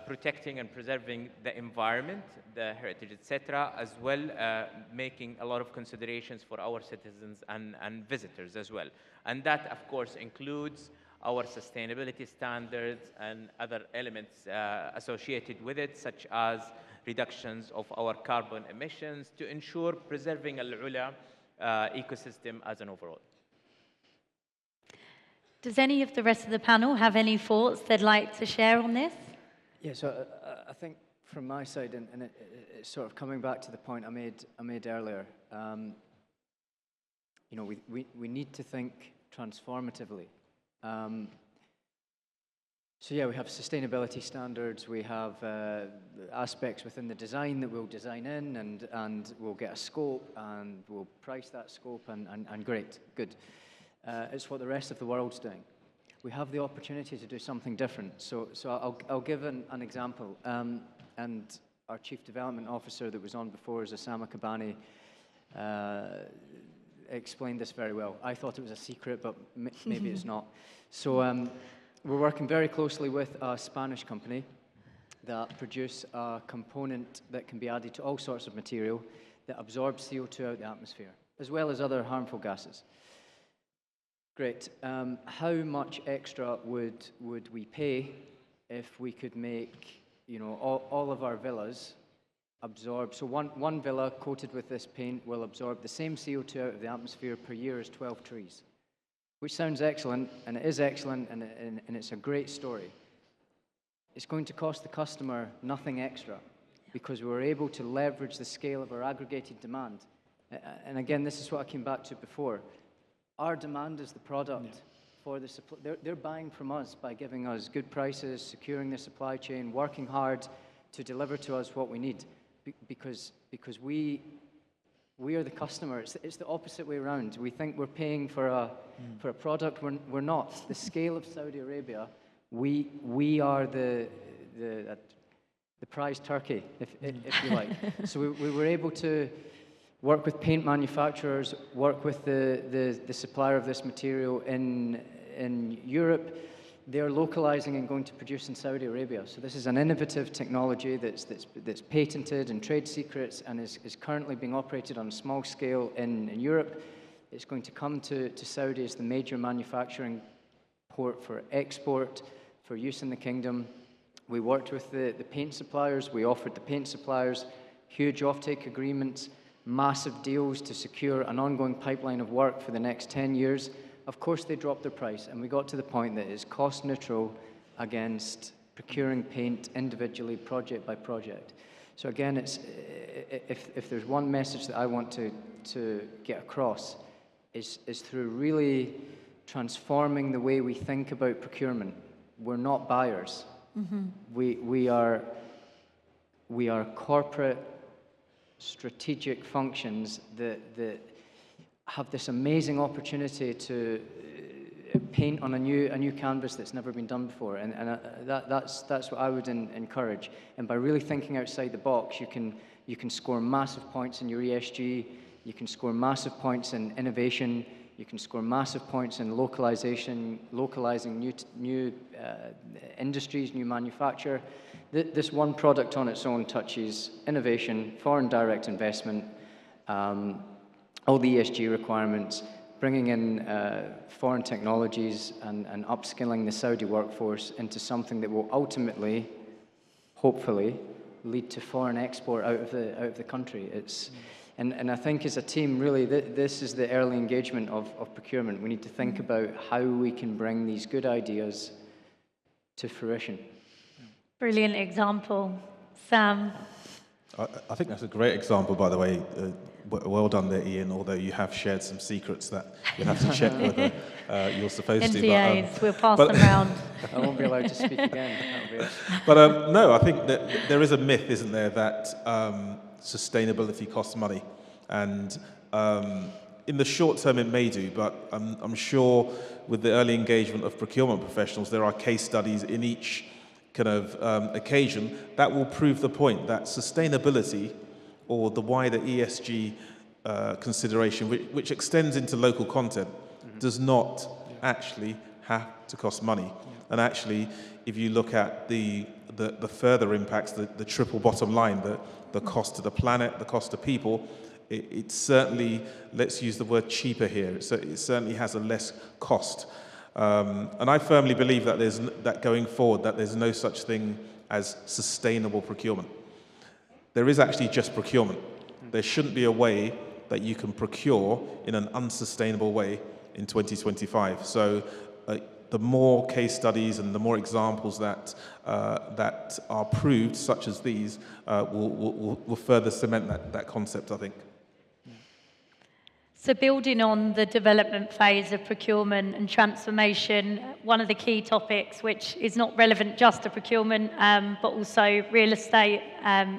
protecting and preserving the environment, the heritage, etc., as well making a lot of considerations for our citizens and visitors as well. And that, of course, includes our sustainability standards and other elements associated with it, such as reductions of our carbon emissions to ensure preserving Al-Ula ecosystem as an overall. Does any of the rest of the panel have any thoughts they'd like to share on this? Yeah, so I think from my side, and it's sort of coming back to the point I made earlier, we need to think transformatively. So yeah, we have sustainability standards, we have aspects within the design that we'll design in, and we'll get a scope, and we'll price that scope, and great, good. It's what the rest of the world's doing. We have the opportunity to do something different. So I'll give an example. And our Chief Development Officer that was on before, Osama Kabani, explained this very well. I thought it was a secret, but maybe it's not. So we're working very closely with a Spanish company that produce a component that can be added to all sorts of material that absorbs CO2 out of the atmosphere, as well as other harmful gases. Great. How much extra would we pay if we could make, all of our villas absorb? So one villa coated with this paint will absorb the same CO2 out of the atmosphere per year as 12 trees, which sounds excellent, and it is excellent, and it's a great story. It's going to cost the customer nothing extra because we're able to leverage the scale of our aggregated demand. And again, this is what I came back to before. Our demand is the product. for the supply. They're buying from us by giving us good prices, securing the supply chain, working hard to deliver to us what we need, because we are the customer. It's the opposite way around. We think we're paying for a product. We're not. The scale of Saudi Arabia, we are the prize turkey, if you like. So we were able to work with paint manufacturers, work with the supplier of this material in Europe. They're localizing and going to produce in Saudi Arabia. So this is an innovative technology that's patented and trade secrets and is currently being operated on a small scale in Europe. It's going to come to Saudi as the major manufacturing port for export, for use in the kingdom. We worked with the paint suppliers. We offered the paint suppliers huge offtake agreements, massive deals to secure an ongoing pipeline of work for the next 10 years. Of course, they dropped their price, and we got to the point that it's cost neutral against procuring paint individually, project by project. So again, if there's one message that I want to get across, is through really transforming the way we think about procurement. We're not buyers. Mm-hmm. We are corporate strategic functions that have this amazing opportunity to paint on a new canvas that's never been done before, and that's what I would encourage. And by really thinking outside the box, you can score massive points in your ESG, you can score massive points in innovation, you can score massive points in localizing new industries, new manufacture. This one product on its own touches innovation, foreign direct investment, all the ESG requirements, bringing in foreign technologies and upskilling the Saudi workforce into something that will ultimately, hopefully, lead to foreign export out of the country. And I think as a team, really, this is the early engagement of procurement. We need to think about how we can bring these good ideas to fruition. Brilliant example. Sam? I think that's a great example, by the way. Well done there, Ian, although you have shared some secrets that you'll have to check whether you're supposed NDAs, to. We'll pass them around. I won't be allowed to speak again. But no, I think that there is a myth, isn't there, that sustainability costs money. And in the short term it may do, but I'm sure with the early engagement of procurement professionals, there are case studies in each kind of occasion that will prove the point that sustainability, or the wider ESG consideration, which extends into local content, does not actually have to cost money. And actually, if you look at the further impacts, the triple bottom line, the cost to the planet, the cost to people, it certainly, let's use the word cheaper here, it certainly has a less cost. And I firmly believe that that going forward, that there's no such thing as sustainable procurement. There is actually just procurement. There shouldn't be a way that you can procure in an unsustainable way in 2025. So the more case studies and the more examples that are proved, such as these, will further cement that concept, I think. So building on the development phase of procurement and transformation, one of the key topics, which is not relevant just to procurement, but also real estate,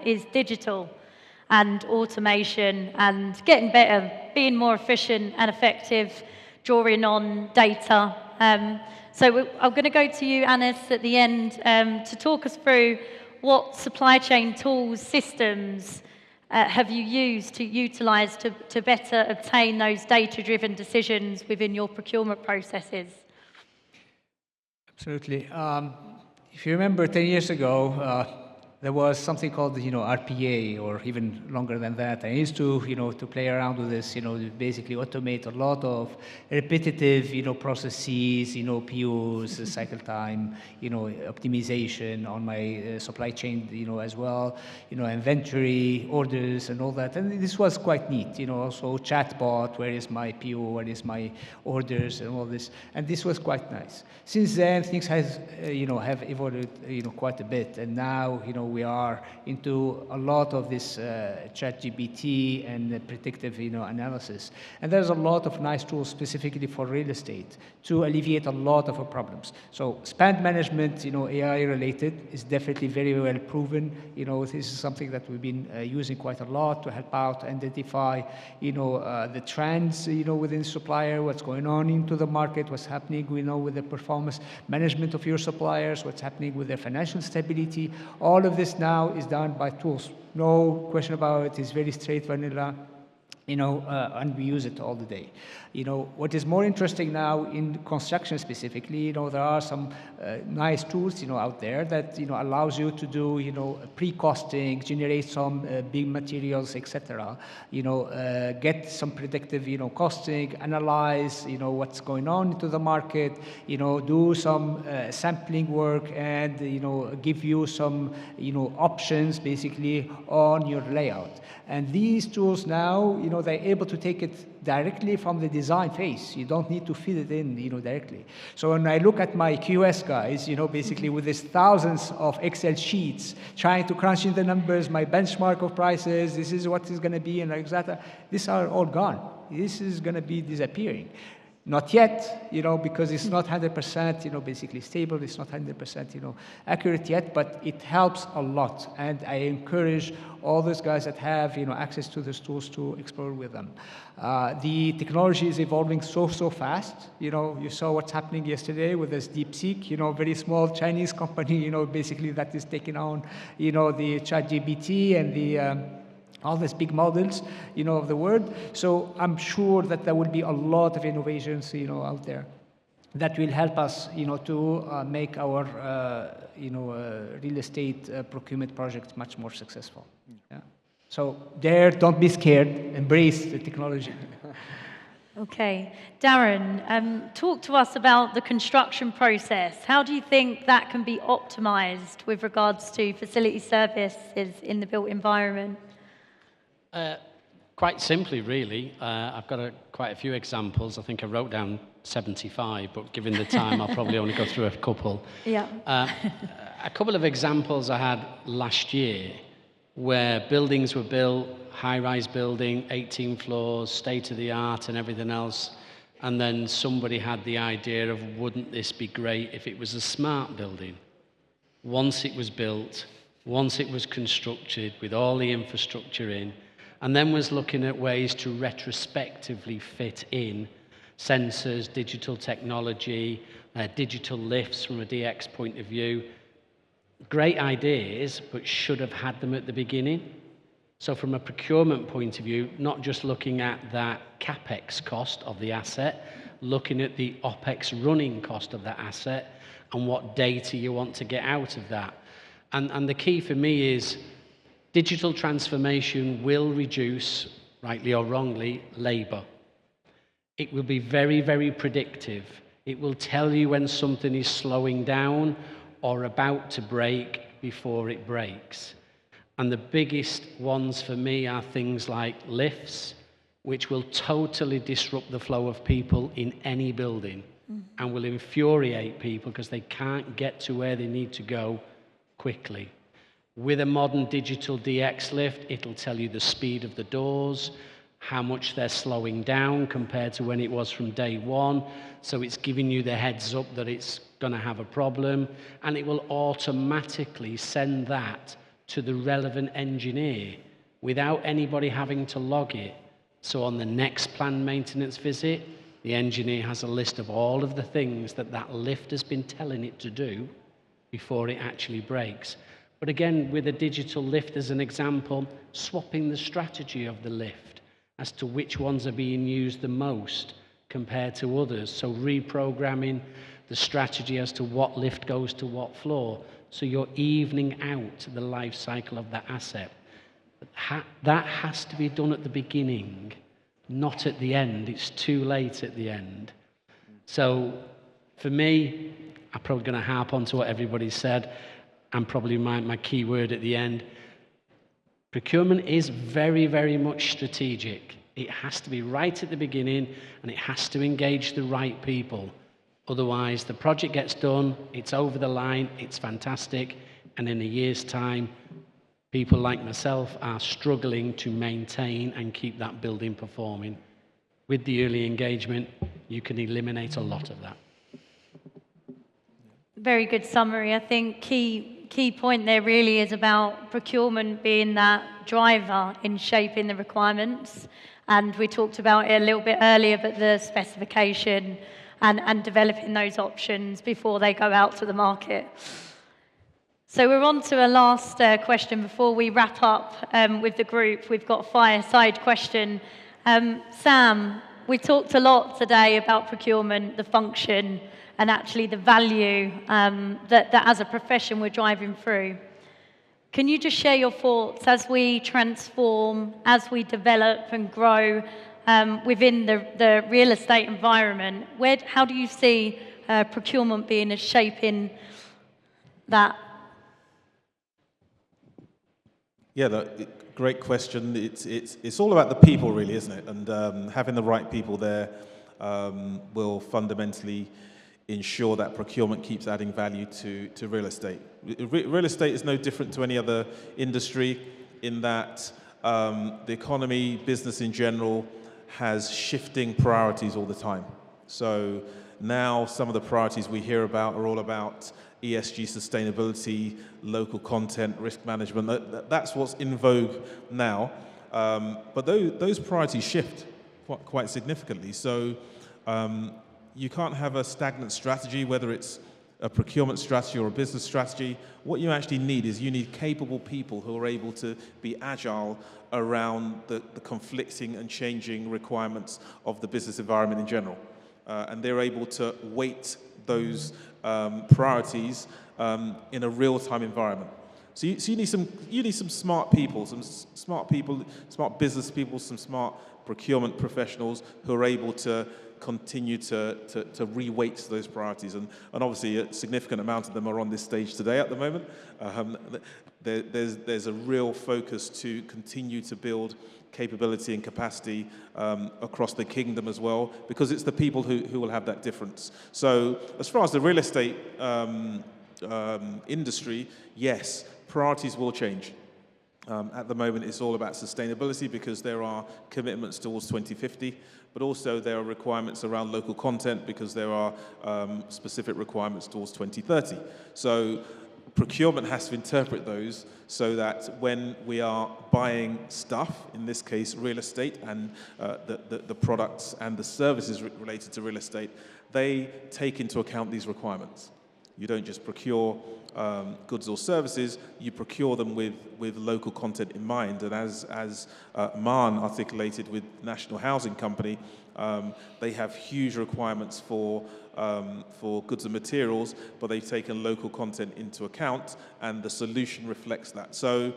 is digital and automation and getting better, being more efficient and effective, drawing on data. So I'm going to go to you, Anis, at the end to talk us through what supply chain tools, systems, have you used to utilize to better obtain those data-driven decisions within your procurement processes? Absolutely. If you remember 10 years ago, there was something called, RPA, or even longer than that. I used to, to play around with this, basically automate a lot of repetitive, processes, POs, cycle time, optimization on my supply chain, as well, inventory, orders, and all that. And this was quite neat, also chatbot, where is my PO, where is my orders, and all this. And this was quite nice. Since then, things have evolved, quite a bit. And now, we are into a lot of this ChatGPT and predictive, analysis. And there's a lot of nice tools specifically for real estate to alleviate a lot of our problems. So spend management, AI related, is definitely very well proven. This is something that we've been using quite a lot to help out identify, the trends, within supplier, what's going on into the market, what's happening, with the performance management of your suppliers, what's happening with their financial stability. All of this now is done by tools. No question about it. It's very straight vanilla. And we use it all the day. What is more interesting now in construction specifically, there are some nice tools, out there that, allows you to do, pre-costing, generate some big materials, etc. Get some predictive, costing, analyze, what's going on into the market, do some sampling work and, give you some, options basically on your layout. And these tools now, they're able to take it directly from the design phase. You don't need to feed it in, directly. So when I look at my QS guys, basically with these thousands of Excel sheets, trying to crunch in the numbers, my benchmark of prices, this is what is going to be, and etc. These are all gone. This is going to be disappearing. Not yet, because it's not 100%, basically stable. It's not 100%, accurate yet, but it helps a lot. And I encourage all those guys that have, access to these tools to explore with them. The technology is evolving so fast. You saw what's happening yesterday with this DeepSeek, very small Chinese company, basically that is taking on, the ChatGPT and the all these big models, of the world. So I'm sure that there will be a lot of innovations, out there that will help us, to make our, real estate procurement project much more successful. Yeah. So don't be scared, embrace the technology. Okay. Darren, talk to us about the construction process. How do you think that can be optimized with regards to facility services in the built environment? Quite simply, really. I've got quite a few examples. I think I wrote down 75, but given the time, I'll probably only go through a couple. Yeah. A couple of examples I had last year where buildings were built, high-rise building, 18 floors, state-of-the-art and everything else, and then somebody had the idea of, wouldn't this be great if it was a smart building? Once it was built, once it was constructed with all the infrastructure in, and then was looking at ways to retrospectively fit in sensors, digital technology, digital lifts from a DX point of view. Great ideas, but should have had them at the beginning. So from a procurement point of view, not just looking at that CapEx cost of the asset, looking at the OpEx running cost of that asset and what data you want to get out of that. And the key for me is digital transformation will reduce, rightly or wrongly, labor. It will be very, very predictive. It will tell you when something is slowing down or about to break before it breaks. And the biggest ones for me are things like lifts, which will totally disrupt the flow of people in any building and will infuriate people because they can't get to where they need to go quickly. With a modern digital DX lift, it'll tell you the speed of the doors, how much they're slowing down compared to when it was from day one. So it's giving you the heads up that it's going to have a problem, and it will automatically send that to the relevant engineer without anybody having to log it. So on the next planned maintenance visit, the engineer has a list of all of the things that that lift has been telling it to do before it actually breaks. But again, with a digital lift as an example, swapping the strategy of the lift as to which ones are being used the most compared to others. So reprogramming the strategy as to what lift goes to what floor. So you're evening out the life cycle of that asset. That has to be done at the beginning, not at the end. It's too late at the end. So for me, I'm probably going to harp on to what everybody said, and probably my key word at the end. Procurement is very, very much strategic. It has to be right at the beginning, and it has to engage the right people. Otherwise, the project gets done, it's over the line, it's fantastic, and in a year's time, people like myself are struggling to maintain and keep that building performing. With the early engagement, you can eliminate a lot of that. Very good summary. I think key point there really is about procurement being that driver in shaping the requirements. And we talked about it a little bit earlier, but the specification and developing those options before they go out to the market. So we're on to a last question before we wrap up with the group. We've got a fireside question. Sam, we talked a lot today about procurement, the function, and actually the value that as a profession we're driving through. Can you just share your thoughts as we transform, as we develop and grow within the real estate environment? How do you see procurement being as shaping that? Yeah, great question. It's all about the people, really, isn't it? And having the right people there will fundamentally ensure that procurement keeps adding value to real estate. Real estate is no different to any other industry in that the economy, business in general, has shifting priorities all the time. So now some of the priorities we hear about are all about ESG sustainability, local content, risk management. That's what's in vogue now. But those priorities shift quite significantly. So you can't have a stagnant strategy, whether it's a procurement strategy or a business strategy. What you actually need is you need capable people who are able to be agile around the conflicting and changing requirements of the business environment in general. And they're able to weight those priorities in a real-time environment. So you need some smart people, smart business people, some smart procurement professionals who are able to continue to re-weight those priorities. And obviously a significant amount of them are on this stage today at the moment. There's a real focus to continue to build capability and capacity across the kingdom as well, because it's the people who will have that difference. So as far as the real estate industry, yes, priorities will change. At the moment, it's all about sustainability because there are commitments towards 2050, but also there are requirements around local content because there are specific requirements towards 2030. So procurement has to interpret those so that when we are buying stuff, in this case real estate and the products and the services related to real estate, they take into account these requirements. You don't just procure goods or services, you procure them with local content in mind. And as Man articulated with National Housing Company, they have huge requirements for goods and materials, but they've taken local content into account, and the solution reflects that. So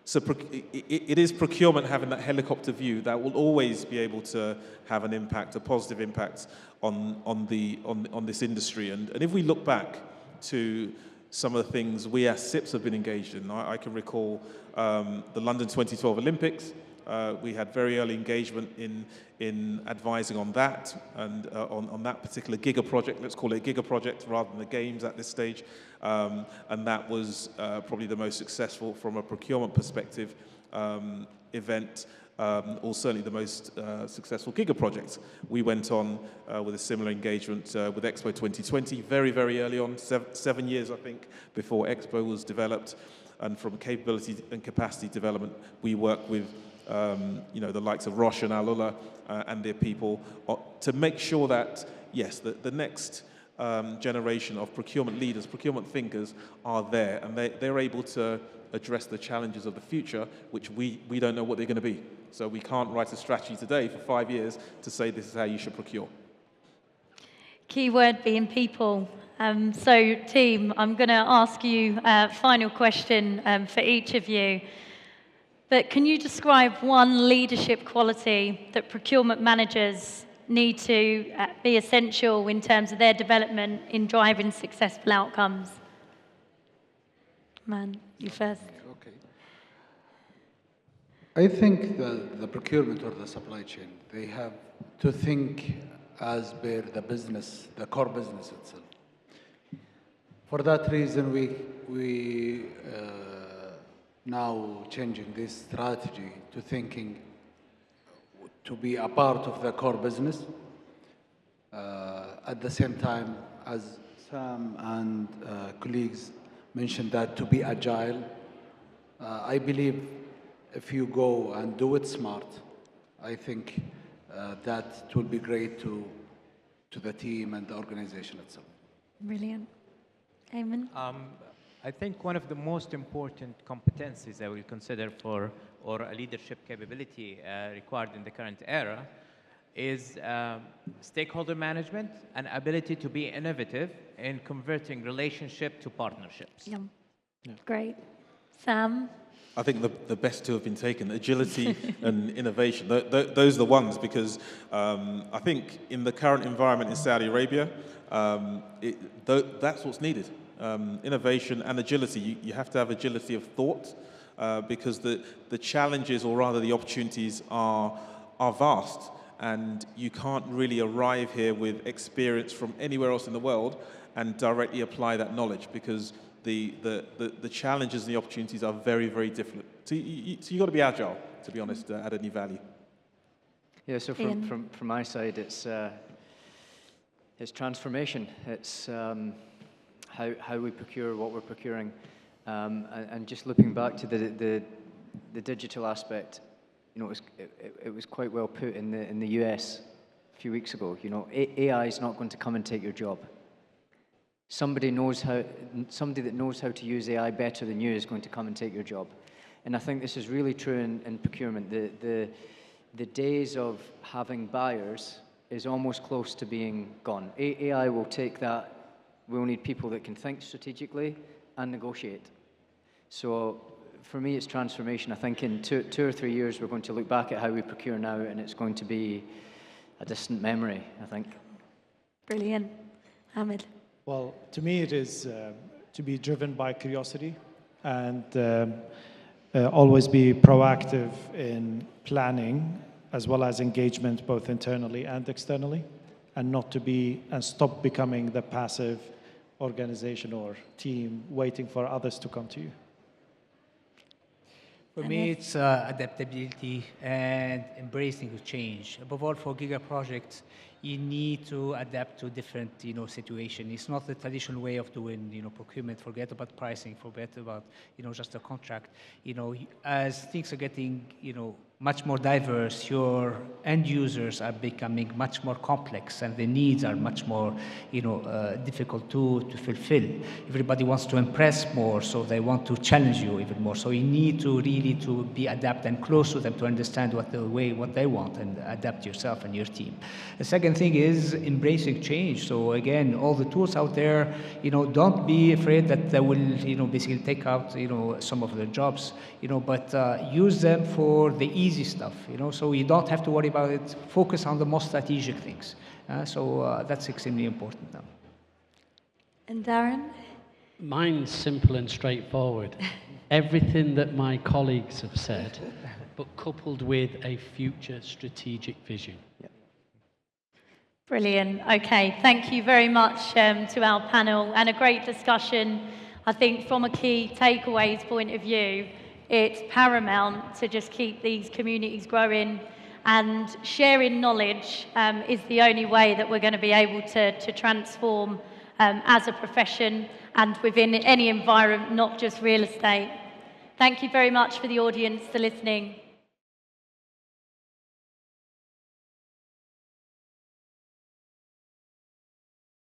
it is procurement having that helicopter view that will always be able to have an impact, a positive impact on this industry. And if we look back to some of the things we as SIPs have been engaged in, I can recall the London 2012 Olympics. We had very early engagement in advising on that and on that particular Giga project. Let's call it a Giga project rather than the games at this stage. And that was probably the most successful from a procurement perspective event, or certainly the most successful Giga project. We went on with a similar engagement with Expo 2020, very, very early on, 7 years, I think, before Expo was developed. And from capability and capacity development, we work with the likes of Roche and Alula and their people to make sure that, yes, the next generation of procurement leaders, procurement thinkers are there, and they're able to address the challenges of the future, which we don't know what they're going to be. So we can't write a strategy today for 5 years to say this is how you should procure. Key word being people. So team, I'm going to ask you a final question for each of you. But can you describe one leadership quality that procurement managers need to be essential in terms of their development in driving successful outcomes? Man, you first. Okay. I think the procurement or the supply chain, they have to think as per the business, the core business itself. For that reason, we now changing this strategy to thinking to be a part of the core business. At the same time, as Sam and colleagues mentioned, that to be agile, I believe if you go and do it smart, I think that it will be great to the team and the organization itself. Brilliant. Eamon? I think one of the most important competencies I will consider for, or a leadership capability required in the current era is stakeholder management and ability to be innovative in converting relationship to partnerships. Yeah. Great. Sam? I think the best two have been taken, agility and innovation. Those are the ones, because I think in the current environment in Saudi Arabia, that's what's needed. Innovation and agility. You have to have agility of thought, because the challenges, or rather the opportunities, are vast, and you can't really arrive here with experience from anywhere else in the world and directly apply that knowledge, because the challenges and the opportunities are very, very different. So you've got to be agile, to be honest, to add any value. Yeah, so from my side, it's transformation. It's how we procure what we're procuring. And just looking back to the digital aspect, you know, it was quite well put in the US a few weeks ago. You know, AI is not going to come and take your job. Somebody that knows how to use AI better than you is going to come and take your job. And I think this is really true in procurement. The days of having buyers is almost close to being gone. AI will take that. We'll need people that can think strategically and negotiate. So for me, it's transformation. I think in two or 3 years, we're going to look back at how we procure now, and it's going to be a distant memory, I think. Brilliant. Hamid? Well, to me, it is to be driven by curiosity and always be proactive in planning, as well as engagement, both internally and externally, and not to be and stop becoming the passive organization or team waiting for others to come to you. For me, it's adaptability and embracing the change. Above all, for Giga projects, you need to adapt to different, situation. It's not the traditional way of doing, procurement. Forget about pricing. Forget about, just a contract. As things are getting, much more diverse, your end users are becoming much more complex, and the needs are much more, difficult to fulfill. Everybody wants to impress more, so they want to challenge you even more. So you need to really to be adapt and close to them to understand what they want, and adapt yourself and your team. The second thing is embracing change. So again, all the tools out there, don't be afraid that they will, basically take out, some of their jobs, but use them for the easy stuff, so you don't have to worry about it. Focus on the most strategic things. So that's extremely important now. And Darren? Mine's simple and straightforward. Everything that my colleagues have said, but coupled with a future strategic vision. Yep. Brilliant. Okay, thank you very much to our panel, and a great discussion. I think from a key takeaways point of view, it's paramount to just keep these communities growing, and sharing knowledge is the only way that we're going to be able to transform as a profession and within any environment, not just real estate. Thank you very much for the audience for listening.